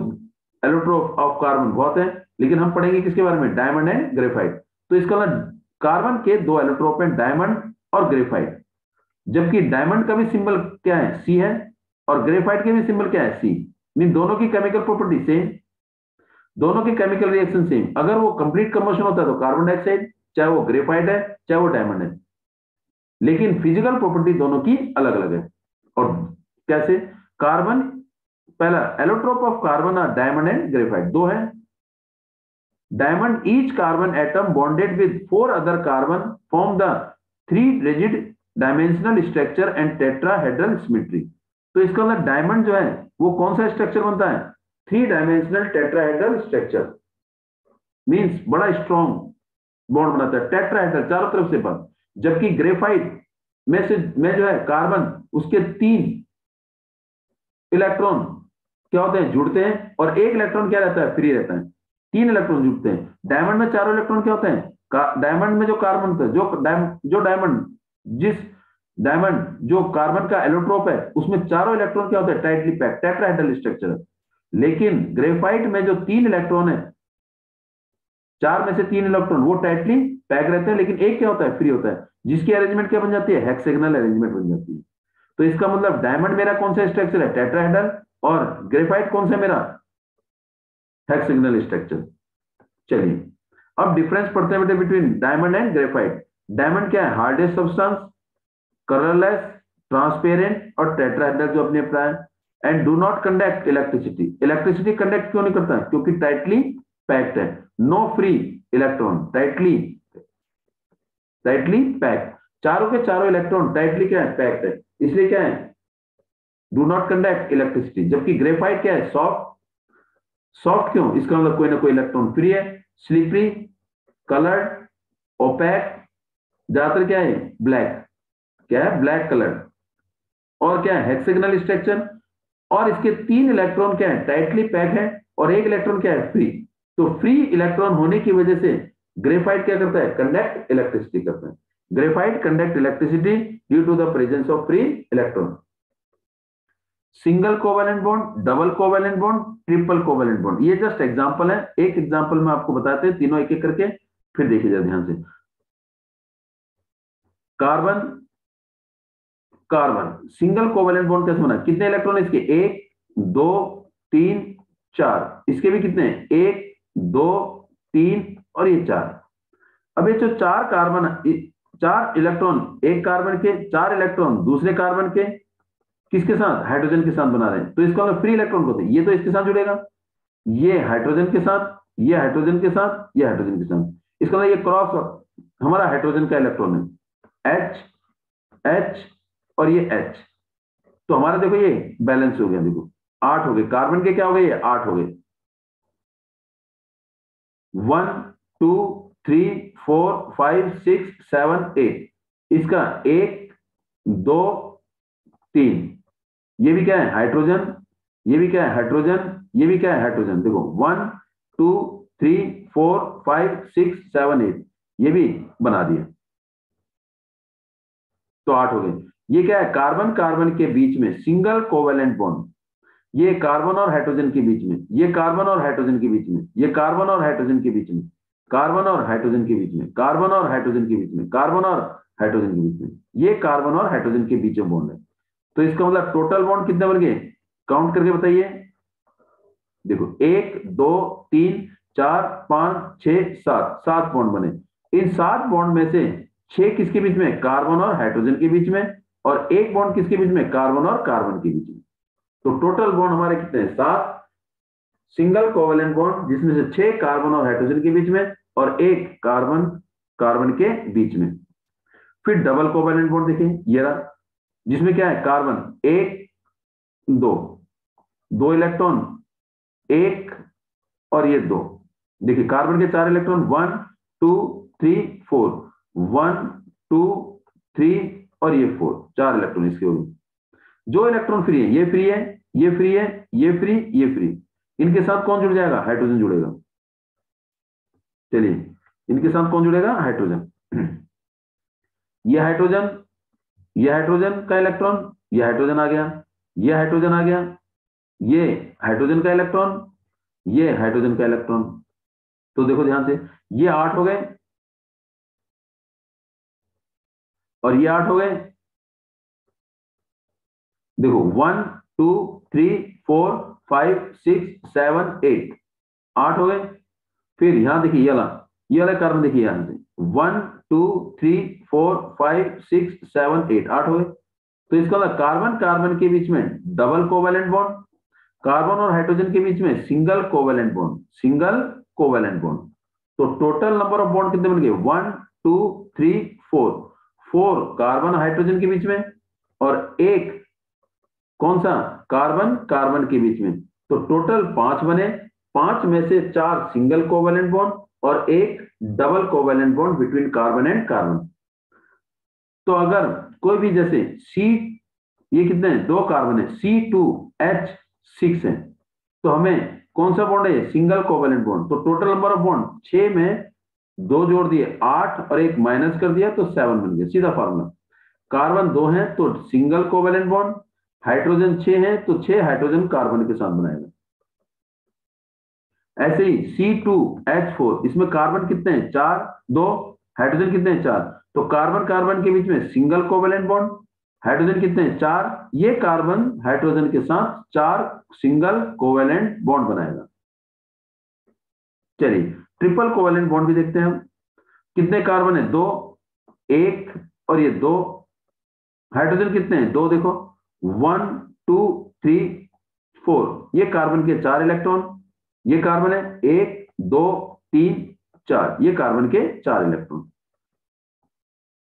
[SPEAKER 1] एलोट्रोप ऑफ कार्बन बहुत है, लेकिन हम पढ़ेंगे किसके बारे में? Diamond and graphite. तो इसका मतलब कार्बन के 2 एलोट्रोप हैं, डायमंड और ग्रेफाइट। जबकि डायमंड का भी सिंबल क्या है? सी है, और ग्रेफाइट के भी सिंबल क्या है? सी। मीन दोनों की केमिकल प्रॉपर्टी सेम, दोनों की केमिकल रिएक्शन सेम। अगर वो कंप्लीट कंबशन होता है तो कार्बन डाइऑक्साइड, चाहे वो ग्रेफाइट है चाहे वो डायमंड है, लेकिन फिजिकल प्रॉपर्टी दोनों की अलग अलग है। और कैसे? कार्बन, पहला allotrope of carbon are diamond and graphite, दो है। Diamond, each carbon atom bonded with 4 other carbon form the 3 rigid dimensional structure and tetrahedral symmetry. तो इसका मतलब डायमंड जो है वो कौन सा स्ट्रक्चर बनता है? 3 डायमेंशनल टेट्राहेड्रल स्ट्रक्चर, मींस बड़ा स्ट्रॉन्ग बॉन्ड बनाता है, टेट्राहेड्रल, चारों तरफ से बंद। जबकि ग्रेफाइट में जो है कार्बन, उसके 3 इलेक्ट्रॉन क्या होते हैं? जुड़ते हैं, और 1 इलेक्ट्रॉन क्या रहता है? फ्री रहता है। 3 इलेक्ट्रॉन जुड़ते हैं। डायमंड में चारों इलेक्ट्रॉन क्या होते हैं? डायमंड में जो कार्बन होता है, डायमंड जो कार्बन का एलोट्रोप है, उसमें चारों इलेक्ट्रॉन क्या होते हैं? टाइटली पैक्ड, टेट्राहेड्रल स्ट्रक्चर है। लेकिन ग्रेफाइट में जो 3 इलेक्ट्रॉन है, 4 में से 3 इलेक्ट्रॉन वो टाइटली पैक रहते हैं, लेकिन एक क्या होता है? फ्री होता है, जिसकी अरेंजमेंट क्या बन जाती है? हेक्सागोनल अरेंजमेंट बन जाती है। तो इसका मतलब डायमंड मेरा कौन सा स्ट्रक्चर है? टेट्राहेड्रल। और ग्रेफाइट कौन सा मेरा? Hexagonal structure. चलिए अब डिफरेंस पढ़ते हैं बेटे between diamond and graphite. Diamond क्या है? हार्डेस्ट सब्सटेंस, कलरलेस, ट्रांसपेरेंट और टेट्राहेड्रल जो अपने प्राय, and do not conduct electricity. Electricity conduct क्यों नहीं करता? क्योंकि टाइटली पैक्ड है। No free electron, tightly packed. चारों के चारों इलेक्ट्रॉन टाइटली क्या है? पैक्ड है, इसलिए क्या है? Do not conduct electricity. जबकि ग्रेफाइट क्या है? सॉफ्ट। सॉफ्ट क्यों? इसका मतलब कोई ना कोई इलेक्ट्रॉन फ्री है, स्लिपरी, कलर्ड, ओपैक, ज्यादातर क्या है? ब्लैक। क्या है? Black colour. और क्या है? Hexagonal structure. और इसके 3 इलेक्ट्रॉन क्या है, टाइटली पैक है, और 1 इलेक्ट्रॉन क्या है, फ्री। तो फ्री इलेक्ट्रॉन होने की वजह से ग्रेफाइट क्या करता है, कंडक्ट इलेक्ट्रिसिटी करता है। Graphite conduct electricity due to the presence of free electron. Single covalent bond, double covalent bond, triple covalent bond, ये जस्ट एग्जांपल है। एक एग्जांपल में आपको बताते हैं, तीनों एक एक करके, फिर देखिए जरा ध्यान से। Carbon, carbon single covalent bond कैसे बना, कितने इलेक्ट्रॉन है इसके, 1 2 3 4, इसके भी कितने, 1 2 3 और ये 4। अब ये जो 4 कार्बन, 4 इलेक्ट्रॉन एक कार्बन के, 4 इलेक्ट्रॉन दूसरे कार्बन के, किसके साथ, हाइड्रोजन के साथ बना रहे हैं, तो इसको हम फ्री इलेक्ट्रॉन कहते हैं। ये तो इसके साथ जुड़ेगा, ये हाइड्रोजन के साथ, ये हाइड्रोजन के साथ, ये हाइड्रोजन के साथ, इसका मतलब ये क्रॉस हमारा हाइड्रोजन का इलेक्ट्रॉन है, H H और ये H। तो हमारा देखो ये बैलेंस हो गया, देखो 8 हो गए, कार्बन के क्या हो गए, ये 8 हो गए, 1 2 3 4 5 6 7 8, इसका 1 2 3, ये भी क्या है हाइड्रोजन, ये भी क्या है हाइड्रोजन, ये भी क्या है हाइड्रोजन, देखो 1 2 3 4 5 6 7 8, ये भी बना दिया, तो 8 हो गए। ये क्या है, कार्बन कार्बन के बीच में सिंगल कोवेलेंट बॉन्ड, ये कार्बन और हाइड्रोजन के बीच में, ये कार्बन और हाइड्रोजन के बीच में, ये कार्बन और हाइड्रोजन के बीच में, कार्बन और हाइड्रोजन के बीच में, कार्बन और हाइड्रोजन के बीच में, कार्बन और हाइड्रोजन के बीच में, ये कार्बन और हाइड्रोजन के बीच में बॉन्ड है। तो इसका मतलब टोटल बॉन्ड कितने बन गए, काउंट करके बताइए। देखो 1 2 3 4 5 6 7, 7 बॉन्ड बने। इन 7 बॉन्ड में से 6 किसके बीच में, कार्बन और हाइड्रोजन के बीच में, और 1 बॉन्ड किसके बीच में, कार्बन और कार्बन के बीच में। तो टोटल बॉन्ड हमारे कितने हैं, 7 सिंगल कोवेलेंट बॉन्ड, जिसमें से 6 कार्बन और हाइड्रोजन के बीच में और 1 कार्बन कार्बन के बीच में। फिर डबल कोवेलेंट बॉन्ड देखिए, ये रहा, जिसमें क्या है, कार्बन 1 2, 2 इलेक्ट्रॉन 1 और ये 2, देखिए कार्बन के 4 इलेक्ट्रॉन 1 2 3 4, 1 2 3 और ये 4, 4 इलेक्ट्रॉन इसके हो गए। जो इलेक्ट्रॉन फ्री है, ये फ्री है, ये फ्री है, ये फ्री, ये फ्री, इनके साथ कौन जुड़ जाएगा, हाइड्रोजन जुड़ेगा। चलिए इनके साथ कौन जुड़ेगा, हाइड्रोजन। ये हाइड्रोजन, ये हाइड्रोजन का इलेक्ट्रॉन, ये हाइड्रोजन आ गया, ये हाइड्रोजन आ गया, ये हाइड्रोजन का इलेक्ट्रॉन, ये हाइड्रोजन का इलेक्ट्रॉन। तो देखो ध्यान से, ये 8 हो गए और ये 8 हो गए, देखो 1 2 3 4 5 6 7 8, 8 हो गए। फिर यहां देखिए ये वाला कार्बन देखिए, यहां से 1 2 3 4 5 6 7 8, 8 हो गए। तो इसका मतलब कार्बन कार्बन के बीच में डबल कोवेलेंट बॉन्ड, कार्बन और हाइड्रोजन के बीच में single covalent bond, single covalent bond. तो टोटल नंबर ऑफ बॉन्ड कितने बन गए, 1 2 3 4, 4 कार्बन हाइड्रोजन के बीच में और 1 कौन सा, कार्बन कार्बन के बीच में। तो टोटल 5 बने, 5 में से 4 सिंगल कोवेलेंट बॉन्ड और 1 double covalent bond between carbon and carbon. तो अगर कोई भी जैसे C, ये कितने हैं, 2 कार्बन है, C2H6 है, तो हमें कौन सा बॉन्ड है, सिंगल कोवेलेंट बॉन्ड। तो टोटल नंबर ऑफ बॉन्ड 6 में 2 जोड़ दिए 8 और 1 माइनस कर दिया तो 7 बन गया, सीधा फॉर्मूला। कार्बन 2 है तो सिंगल कोवेलेंट बॉन्ड, हाइड्रोजन 6 है तो 6 हाइड्रोजन कार्बन के साथ बनाएगा। ऐसे ही C2H4, इसमें कार्बन कितने हैं, 4, 2 हाइड्रोजन कितने हैं, 4, तो कार्बन कार्बन के बीच में सिंगल कोवेलेंट बॉन्ड, हाइड्रोजन कितने हैं, 4, ये कार्बन हाइड्रोजन के साथ 4 सिंगल कोवेलेंट बॉन्ड बनाएगा। चलिए ट्रिपल कोवेलेंट बॉन्ड भी देखते हैं हम, कितने कार्बन है, 2 1 और ये 2, हाइड्रोजन कितने हैं, 2, देखो 1 2 3 4, ये कार्बन के 4 इलेक्ट्रॉन, ये कार्बन है 1 2 3 4, ये कार्बन के 4 इलेक्ट्रॉन।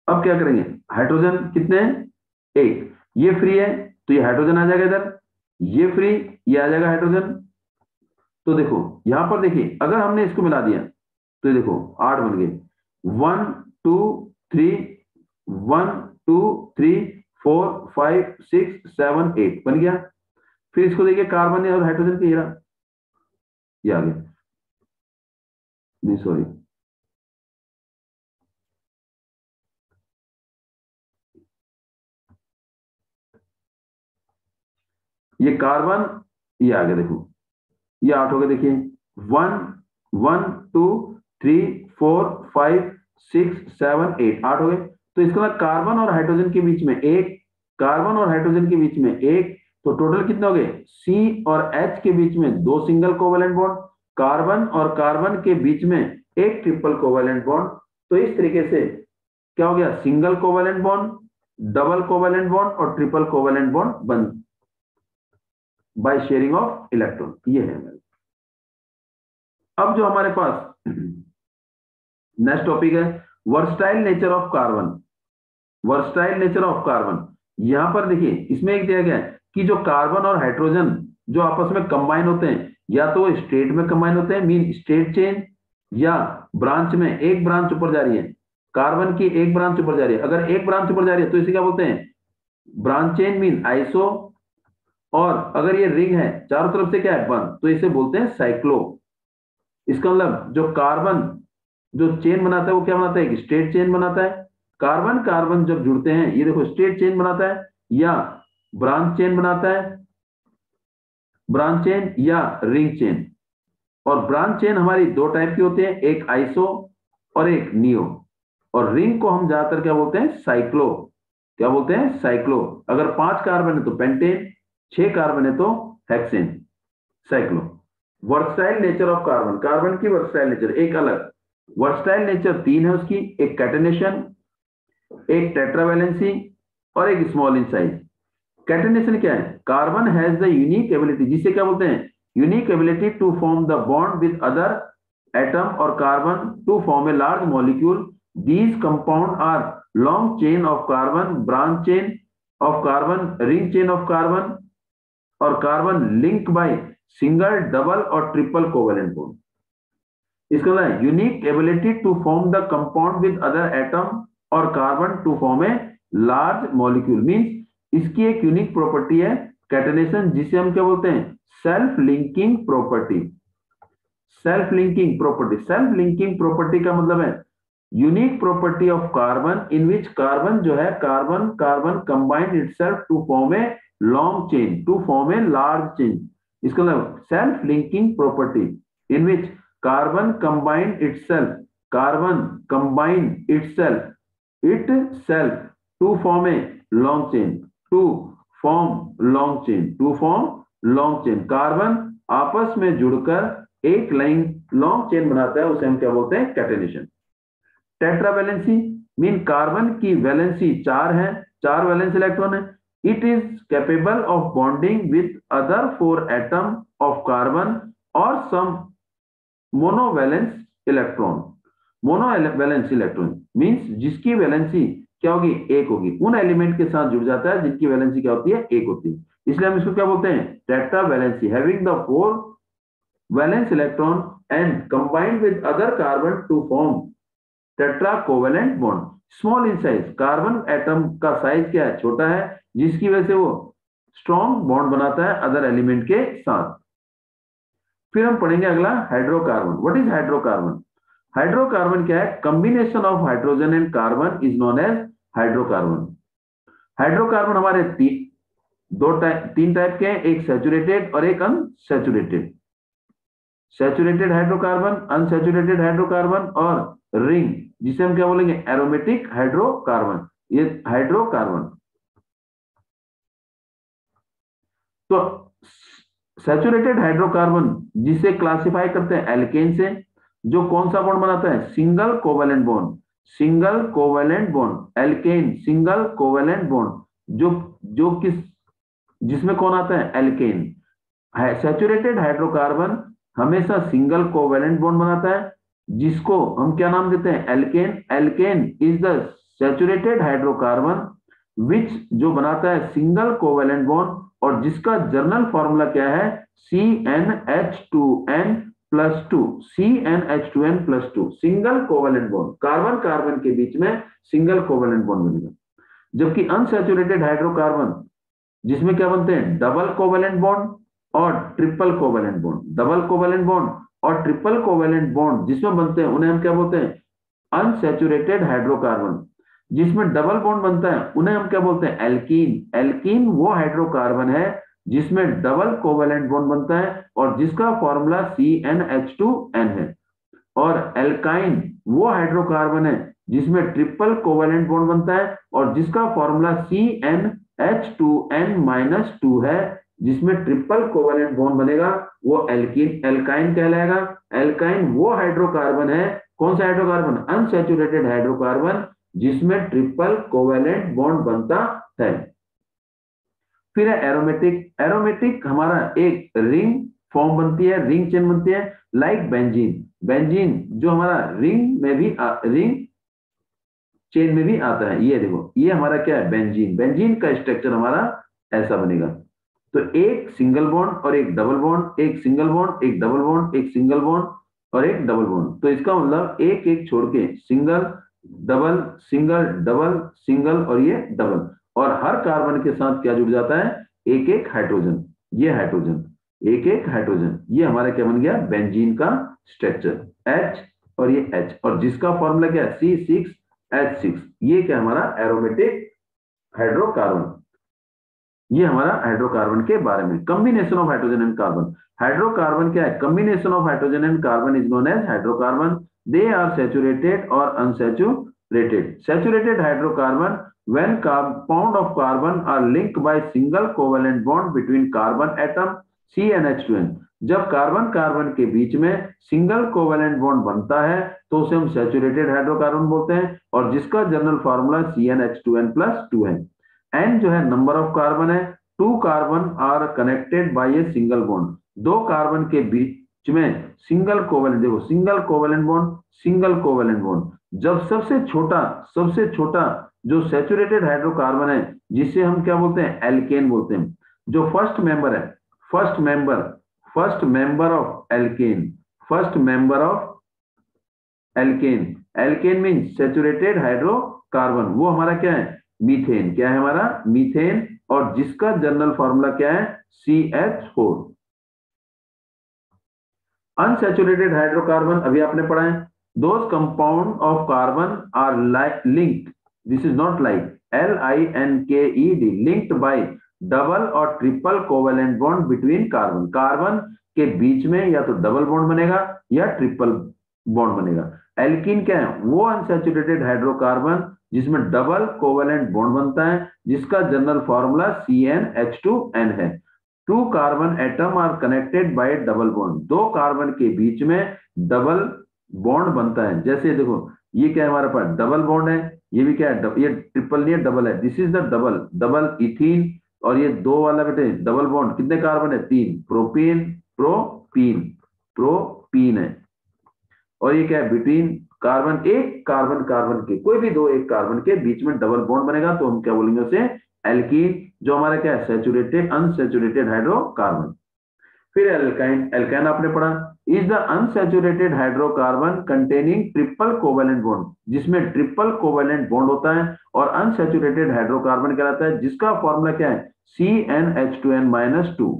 [SPEAKER 1] अब क्या करेंगे, हाइड्रोजन कितने हैं, 1, ये फ्री है तो ये हाइड्रोजन आ जाएगा इधर, ये फ्री, ये आ जाएगा हाइड्रोजन। तो देखो यहां पर देखिए, अगर हमने इसको मिला दिया तो ये देखो 8 बन गए, 1 2 3 1 2 3 4 5 6 7 8 बन गया। फिर इसको देखिए कार्बन और हाइड्रोजन की घेरा, ये आ गया, नहीं सॉरी, ये कार्बन, ये आ गया, देखो ये 8 हो गए, देखिए 1 1 2 3 4 5 6 7 8, 8 हो गए। तो इसके बाद कार्बन और हाइड्रोजन के बीच में एक, कार्बन और हाइड्रोजन के बीच में एक, तो टोटल कितने हो गए? सी और एच के बीच में 2 सिंगल कोवेलेंट बॉन्ड, कार्बन और कार्बन के बीच में एक ट्रिपल कोवेलेंट बॉन्ड। तो इस तरीके से क्या हो गया? Single covalent bond, double covalent bond और ट्रिपल कोवेलेंट बॉन्ड बन बाय शेयरिंग ऑफ इलेक्ट्रॉन। ये है। अब जो हमारे पास नेक्स्ट टॉपिक है versatile nature of carbon. Versatile nature of carbon, यहां पर देखिए इसमें एक दिया गया है कि जो कार्बन और हाइड्रोजन जो आपस में कंबाइन होते हैं, या तो स्टेट में कंबाइन होते हैं, मीन स्टेट चेंज, या ब्रांच में, एक ब्रांच ऊपर जा रही है, कार्बन की एक ब्रांच ऊपर जा रही है। अगर एक ब्रांच ऊपर जा रही है तो इसे क्या बोलते हैं? Branch chain, mean iso. और अगर ये रिंग है, चारों तरफ से क्या है? बंद, तो इसे बोलते हैं साइक्लो। इसका मतलब जो कार्बन जो चेन बनाता है वो क्या बनाता है? एक स्ट्रेट चेन बनाता है। कार्बन कार्बन जब जुड़ते हैं, ये देखो स्ट्रेट चेन बनाता है या ब्रांच चेन बनाता है, ब्रांच चेन या रिंग चेन। और ब्रांच चेन हमारी दो टाइप की होती है, एक आइसो और एक नियो। और रिंग को हम ज्यादातर क्या बोलते हैं? साइक्लो। क्या बोलते हैं? साइक्लो। अगर 5 कार्बन है तो पेंटेन, 6 कार्बन है तो hexane, cyclo. Versatile nature of carbon, carbon की वर्सटाइल नेचर एक अलग। वर्सटाइल नेचर 3 है उसकी, एक कैटेनेशन, एक टेट्रावैलेंसी और एक स्मॉल इन साइज। कैटेनेशन क्या है? Carbon has the unique ability, जिसे क्या बोलते हैं? Unique ability to form the bond with other atom और carbon to form a large molecule. These compound are long chain of carbon, branch chain of carbon, ring chain of carbon और carbon link by single, double और triple covalent bond. इसका मतलब है unique ability to form the compound with other atom और carbon to form a large molecule. Means इसकी एक unique property है catenation, जिसे हम क्या बोलते हैं? Self linking property. Self linking property, self linking property का मतलब है unique property of carbon in which carbon जो है, carbon carbon combined itself to form a long chain, to form a large chain. इसका मतलब self linking property in which carbon combined itself, carbon combined itself to form a long chain, to form long chain, to form long chain। Carbon आपस में जुड़कर एक line long chain बनाता है, उसे हम क्या बोलते हैं? कैटेनेशन। टेट्रावैलेंसी मीन कार्बन की वैलेंसी 4 है, 4 वैलेंस इलेक्ट्रॉन है। It is capable of bonding with other 4 atom of carbon और सम मोनोवैलेंस इलेक्ट्रॉन। मोनोवैलेंस इलेक्ट्रॉन मींस जिसकी वैलेंसी क्या होगी? एक होगी, उन एलिमेंट के साथ जुड़ जाता है जिनकी वैलेंसी क्या होती है? एक होती है। इसलिए हम इसको क्या बोलते हैं? Tetravalency, having the 4 valence electron and combined with other carbon to form tetra covalent bond. Small in size, carbon atom का साइज क्या है? छोटा है, जिसकी वजह से वो स्ट्रॉन्ग बॉन्ड बनाता है अदर एलिमेंट के साथ। फिर हम पढ़ेंगे अगला hydrocarbon. What is hydrocarbon? Hydrocarbon क्या है? Combination of hydrogen and carbon is known as hydrocarbon. Hydrocarbon हमारे तीन टाइप के हैं, एक सैचुरेटेड और एक unsaturated. Saturated hydrocarbon, unsaturated hydrocarbon और रिंग, जिसे हम क्या बोलेंगे? Aromatic hydrocarbon. ये हाइड्रोकार्बन। तो सैचुरेटेड हाइड्रोकार्बन जिसे क्लासिफाई करते हैं एल्केन से, जो कौन सा बॉन्ड बनाता है? Single covalent bond, single covalent bond. Alkane single covalent bond जो जो किस जिसमें कौन आता है? एल्केन। सैचुरेटेड हाइड्रोकार्बन हमेशा सिंगल कोवेलेंट बॉन्ड बनाता है, जिसको हम क्या नाम देते हैं? Alkane. Alkane is the saturated hydrocarbon which जो बनाता है सिंगल कोवेलेंट बॉन्ड और जिसका जर्नल फॉर्मूला क्या है? CnH2n + 2, CnH2n + 2। Single covalent bond, carbon carbon के बीच में सिंगल कोवेलेंट बॉन्ड बनेगा। जबकि अनसैचुरेटेड हाइड्रोकार्बन जिसमें क्या बनते हैं, डबल कोवेलेंट बॉन्ड और triple covalent bond. Double covalent bond और ट्रिपल कोवेलेंट बॉन्ड जिसमें बनते हैं उन्हें हम क्या बोलते हैं, अनसैचुरेटेड हाइड्रोकार्बन। जिसमें डबल बॉन्ड बनता है उन्हें हम क्या बोलते हैं, एल्कीन। एल्कीन वो हाइड्रोकार्बन है जिसमें डबल कोवेलेंट बॉन्ड बनता है और जिसका फॉर्मूला CnH2n है। और एल्काइन वो हाइड्रोकार्बन है जिसमें ट्रिपल कोवेलेंट बॉन्ड बनता है और जिसका फॉर्मूला CnH2n-2 है। जिसमें ट्रिपल कोवेलेंट बॉन्ड बनेगा वो एल्कीन, एल्काइन कहलाएगा। एल्काइन वो हाइड्रोकार्बन है, कौन सा हाइड्रोकार्बन, अनसैचुरेटेड हाइड्रोकार्बन जिसमें ट्रिपल कोवेलेंट बॉन्ड बनता है। फिर है एरोमेटिक। एरोमेटिक हमारा एक रिंग फॉर्म बनती है, रिंग चेन बनती है, लाइक बेंजीन। बेंजीन जो हमारा रिंग में भी रिंग चेन में भी आता है। ये देखो, ये हमारा क्या है, बेंजीन। बेंजीन का स्ट्रक्चर हमारा ऐसा बनेगा। तो एक सिंगल बॉन्ड और एक डबल बॉन्ड, एक सिंगल बॉन्ड, एक डबल बॉन्ड, एक सिंगल बॉन्ड और एक डबल बॉन्ड। तो इसका मतलब एक एक छोड़ के single double single double single और ये डबल, और हर कार्बन के साथ क्या जुड़ जाता है, एक एक हाइड्रोजन। ये हाइड्रोजन, एक एक हाइड्रोजन, ये हमारा क्या बन गया, बेंजीन का स्ट्रक्चर। H और ये H, और जिसका फॉर्मूला क्या है, C6H6। ये क्या हमारा एरोमेटिक हाइड्रोकार्बन। ये हमारा हाइड्रोकार्बन के बारे में। Combination of hydrogen and carbon. Hydrocarbon क्या है, combination of hydrogen and carbon is known as hydrocarbon. They are saturated और unsaturated. Saturated hydrocarbon when compound of carbon are linked by single covalent bond between carbon atom CnH2n। जब carbon carbon के बीच में single covalent bond बनता है तो उसे हम सैचुरेटेड हाइड्रोकार्बन बोलते हैं, और जिसका जनरल फार्मूला CnH2n+2 है। N जो है नंबर ऑफ कार्बन है, 2 carbon are connected by a single bond. 2 carbon के बीच में सिंगल कोवेलेंट, देखो single covalent bond, single covalent bond. जब सबसे छोटा जो सैचुरेटेड हाइड्रोकार्बन है जिसे हम क्या बोलते हैं, एल्केन बोलते हैं। जो फर्स्ट मेंबर है, first member of alkane, first member of alkane. Alkane mean saturated hydrocarbon, वो हमारा क्या है, मीथेन। क्या है हमारा, मीथेन, और जिसका जनरल फार्मूला क्या है, CH4। अनसैचुरेटेड हाइड्रोकार्बन अभी आपने पढ़ा है, those compound of carbon are linked, this is not like, LINKED, linked by double और triple covalent bond between carbon. Carbon के बीच में या तो डबल बॉन्ड बनेगा या ट्रिपल बॉन्ड बनेगा। एल्कीन क्या है, वो अनसैचुरेटेड हाइड्रोकार्बन जिसमें डबल कोवेलेंट बॉन्ड बनता है, जिसका जनरल फार्मूला CnH2n है। 2 carbon atom are connected by double bond. 2 carbon के बीच में डबल बॉन्ड बनता है। जैसे देखो, ये क्या है हमारे पास, डबल बॉन्ड है, ये भी क्या है, ये ट्रिपल नहीं है, डबल है। This is the double ethene, और ये 2 वाला बेटे डबल बॉन्ड, कितने कार्बन है, 3, प्रोपीन प्रोपीन है। और ये क्या है, बिटवीन कार्बन, एक कार्बन के, कोई भी 2 एक कार्बन के बीच में डबल बॉन्ड बनेगा तो हम क्या बोलेंगे उसे, एल्कीन, जो हमारा क्या है, सैचुरेटेड अनसैचुरेटेड हाइड्रोकार्बन। फिर एल्काइन। एल्काइन आपने पढ़ा, is the unsaturated hydrocarbon containing triple covalent bond, जिसमें ट्रिपल कोवेलेंट बॉन्ड होता है, और अनसैचुरेटेड हाइड्रोकार्बन कहलाता है जिसका फॉर्मूला क्या है, CnH2n-2।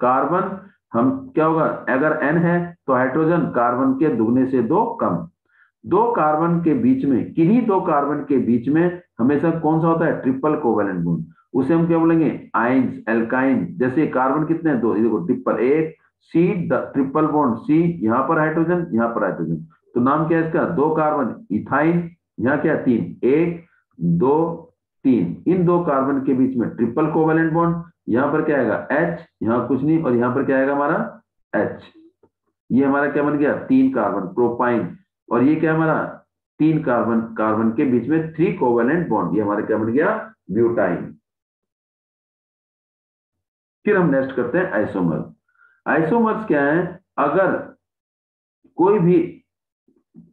[SPEAKER 1] कार्बन हम क्या होगा, अगर N है तो हाइड्रोजन कार्बन के दुगने से 2 कम। 2 कार्बन के बीच में, किन्हीं 2 कार्बन के बीच में हमेशा कौन सा होता है, ट्रिपल कोवेलेंट बॉन्ड, उसे हम क्या बोलेंगे, आइंस, एल्काइन। जैसे कार्बन कितने हैं, 2, देखो ट्रिपल, एक C ट्रिपल बॉन्ड C, यहाँ पर हाइड्रोजन, यहाँ पर हाइड्रोजन, तो नाम क्या है इसका, 2 कार्बन इथाइन, यहाँ क्या 3, 1 2 3। इन 2 कार्बन के बीच में ट्रिपल कोवेलेंट बॉन्ड, यहाँ पर क्या आएगा H, यहाँ कुछ नहीं, और यहाँ पर क्या आएगा हमारा H। ये हमारा क्या बन गया, 3 कार्बन प्रोपाइन, और ये क्या हमारा 3 कार्बन के बीच में 3 कोवेलेंट बॉन्ड, ये हमारा क्या बन गया, ब्यूटाइन। फिर हम नेक्स्ट करते हैं आइसोमर। आइसोमर्स क्या है, अगर कोई भी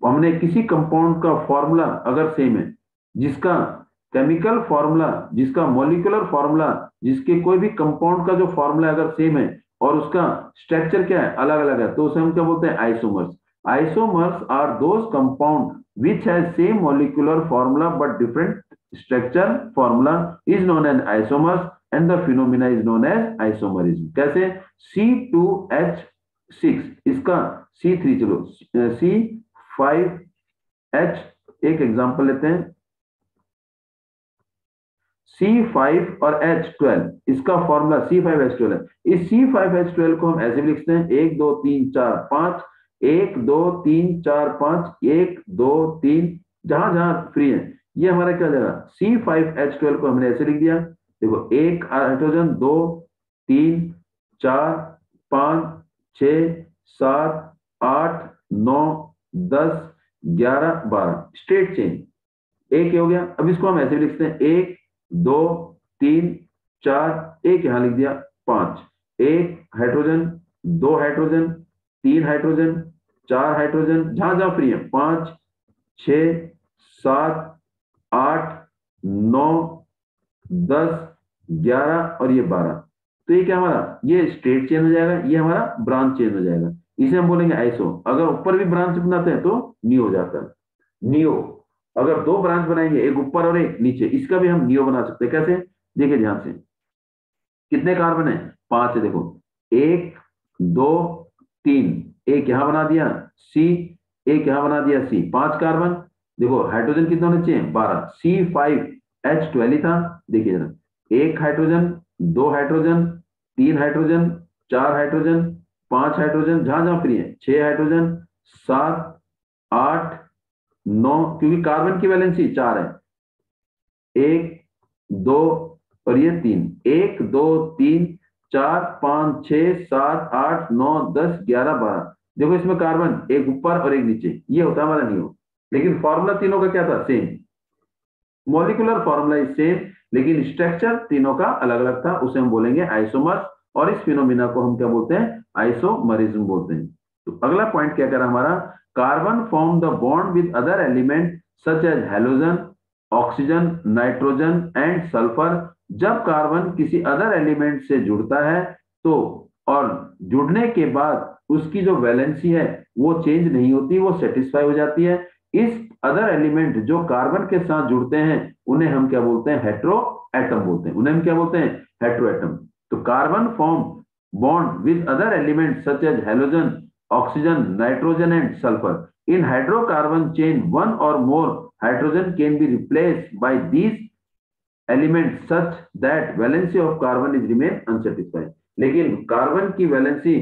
[SPEAKER 1] हमने किसी कंपाउंड का फॉर्मूला अगर सेम है, जिसका केमिकल फॉर्मूला, जिसका मॉलिक्यूलर फॉर्मूला, जिसके कोई भी कंपाउंड का जो फॉर्मूला अगर सेम है और उसका स्ट्रक्चर क्या है, अलग अलग है, तो उसे हम क्या बोलते हैं, isomers. Isomers are those compound which has same molecular formula but different structure formula is known as isomers। And the phenomena is known as isomerism. कैसे? C2H6 इसका C3, चलो C5H, एक एग्जांपल लेते हैं, C5 और H12 इसका formula C5H12 है। इस C5H12 को हम ऐसे भी लिखते हैं 1 2 3 4 5, 1 2 3 4 5, 1 2 3, जहां जहां फ्री है ये हमारा क्या जाएगा, C5H12 को हमने ऐसे लिख दिया। देखो, एक हाइड्रोजन, 2 3 4 5 6 7 8 9 10 11 12, स्ट्रेट चेन, एक हो गया। अब इसको हम ऐसे भी लिखते हैं 1 2 3 4, एक यहां लिख दिया 5, एक हाइड्रोजन, 2 हाइड्रोजन, 3 हाइड्रोजन, 4 हाइड्रोजन, जहां जहां फ्री है, 5 6 7 8 9 10 11 और ये 12। तो ये क्या हमारा, ये स्ट्रेट चेन हो जाएगा, ये हमारा ब्रांच चेन हो जाएगा। इसे हम बोलेंगे आइसो। अगर ऊपर भी ब्रांच बनाते हैं तो नियो हो जाता है। नियो, अगर 2 ब्रांच बनाएंगे, एक ऊपर और एक नीचे, इसका भी हम नियो बना सकते हैं। कैसे? देखिए ध्यान से, कितने कार्बन है, 5 है। देखो 1 2 3, एक यहां बना दिया C, एक यहां बना दिया C, 5 कार्बन। देखो हाइड्रोजन कितने होने चाहिए, 12, C5H12 ही था। देखिए जरा, एक hydrogen, 2 hydrogen, 3 hydrogen, 4 hydrogen, 5 hydrogen, जहां जहां फ्री है, 6 हाइड्रोजन, 7 8 9, क्योंकि कार्बन की वैलेंसी 4 है, 1 2 और ये 3, 1 2 3 4 5 6 7 8 9 10 11 12। देखो इसमें कार्बन एक ऊपर और एक नीचे, ये होता है हमारा नियो। लेकिन फॉर्मूला तीनों का क्या था, same, molecular formula is same, लेकिन स्ट्रक्चर तीनों का अलग अलग था। उसे हम बोलेंगे आइसोमर्स, और इस फिनोमिना को हम क्या बोलते हैं, आइसोमरिज्म बोलते हैं। तो अगला पॉइंट क्या करा हमारा, carbon form the bond with other element such as halogen, oxygen, nitrogen and sulphur. जब कार्बन किसी अदर एलिमेंट से जुड़ता है तो, और जुड़ने के बाद उसकी जो वैलेंसी है वो चेंज नहीं होती, वो सेटिस्फाई हो जाती है। इस अदर एलिमेंट जो कार्बन के साथ जुड़ते हैं उन्हें हम क्या बोलते हैं, हेट्रो एटम बोलते हैं। उन्हें हम क्या बोलते हैं, हेट्रो एटम। तो carbon form bond with other element such as halogen, oxygen, nitrogen and sulphur. in hydrocarbon chain one or more hydrogen can be replaced by these elements such that valency of carbon is remain unsatisfied। लेकिन carbon की valency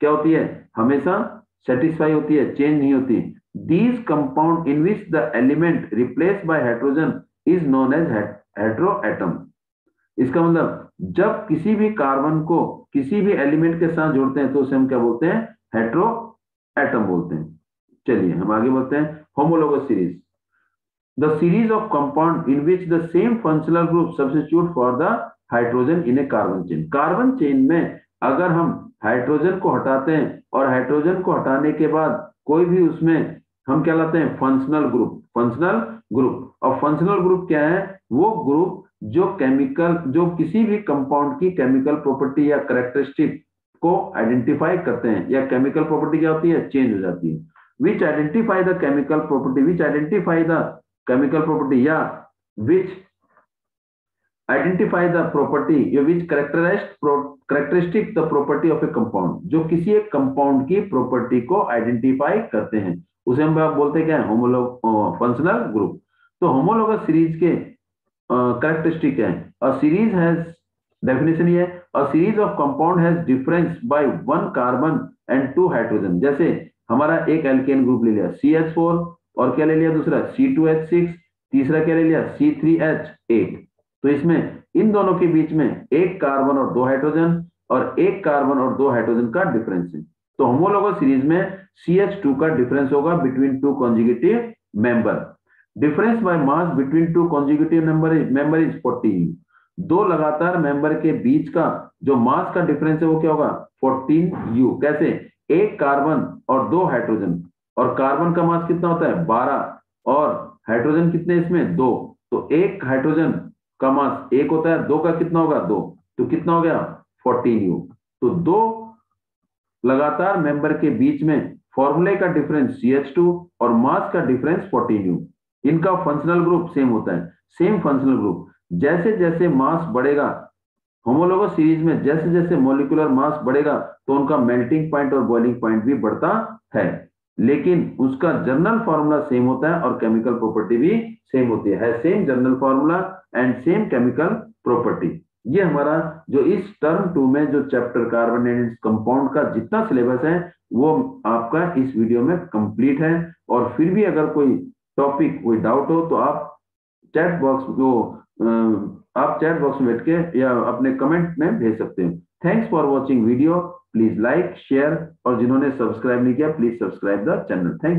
[SPEAKER 1] क्या होती है, हमेशा satisfy होती है, change नहीं होती। these compound in which the element replaced by hydrogen is known as heteroatom। इसका मतलब जब किसी भी कार्बन को किसी भी एलिमेंट के साथ जोड़ते हैं तो उसे हम क्या बोलते हैं, हेट्रो एटम बोलते हैं। चलिए हम आगे बढ़ते हैं, homologous series, the series of compound in which the same functional group substitute for the hydrogen in A carbon chain. Carbon chain में अगर हम हाइड्रोजन को हटाते हैं और हाइड्रोजन को हटाने के बाद कोई भी उसमें हम क्या लाते हैं, फंक्शनल ग्रुप। फंक्शनल ग्रुप, और फंक्शनल ग्रुप क्या है, वो ग्रुप जो केमिकल, जो किसी भी कंपाउंड की केमिकल प्रॉपर्टी या कैरेक्टरिस्टिक को आइडेंटिफाई करते हैं, या केमिकल प्रॉपर्टी क्या होती है, चेंज हो जाती है। which identify the chemical property, which identify the chemical property, yeah, which identify the property, which characteristic the property of a compound, जो किसी एक कंपाउंड की प्रॉपर्टी को आइडेंटिफाई करते हैं, उसे हम बोलते हैं क्या, होमोलोग फंक्शनल ग्रुप। तो होमोलोगस सीरीज के कैरेक्टरिस्टिक है, अ सीरीज हैज, डेफिनेशन ये है, a series of compound has difference bye 1 carbon and 2 hydrogen. जैसे हमारा एक एल्केन ग्रुप ले लिया CH4, और क्या ले लिया दूसरा C2H6, तीसरा क्या ले लिया C3H8। तो इसमें इन दोनों के बीच में एक कार्बन और 2 हाइड्रोजन, और एक कार्बन और 2 हाइड्रोजन का डिफरेंस है। तो होमोलोगस सीरीज में CH2 का डिफरेंस होगा between 2 conjugative member. Difference by mass between 2 conjugative member is 14। 2 लगातार मेंबर के बीच का जो मास का डिफरेंस है वो क्या होगा, 14U। कैसे, एक कार्बन और 2 हाइड्रोजन, और कार्बन का मास कितना होता है, 12, और हाइड्रोजन कितने इसमें, 2। तो एक हाइड्रोजन का मास 1 होता है, 2 का कितना होगा, 2, तो कितना हो गया, 14U। तो 2 लगातार मेंबर के बीच में फॉर्मूले का डिफरेंस CH2 और मास का डिफरेंस 14U। इनका फंक्शनल ग्रुप सेम होता है, सेम फंक्शनल ग्रुप। जैसे जैसे मास बढ़ेगा होमोलोगस सीरीज में जैसे जैसे मोलिकुलर मास बढ़ेगा तो उनका मेल्टिंग पॉइंट और बॉइलिंग पॉइंट भी बढ़ता है, लेकिन उसका जनरल फॉर्मूला सेम होता है और केमिकल प्रॉपर्टी भी सेम होती है same general formula and same chemical property. ये हमारा जो इस टर्म 2 में जो चैप्टर कार्बन एंड कंपाउंड का जितना सिलेबस है वो आपका इस वीडियो में कंप्लीट है। और फिर भी अगर कोई टॉपिक कोई डाउट हो तो आप चैट बॉक्स में बैठ के या अपने कमेंट में भेज सकते हैं। Thanks for watching video. Please like share और जिन्होंने सब्सक्राइब नहीं किया please subscribe the channel. Thank you.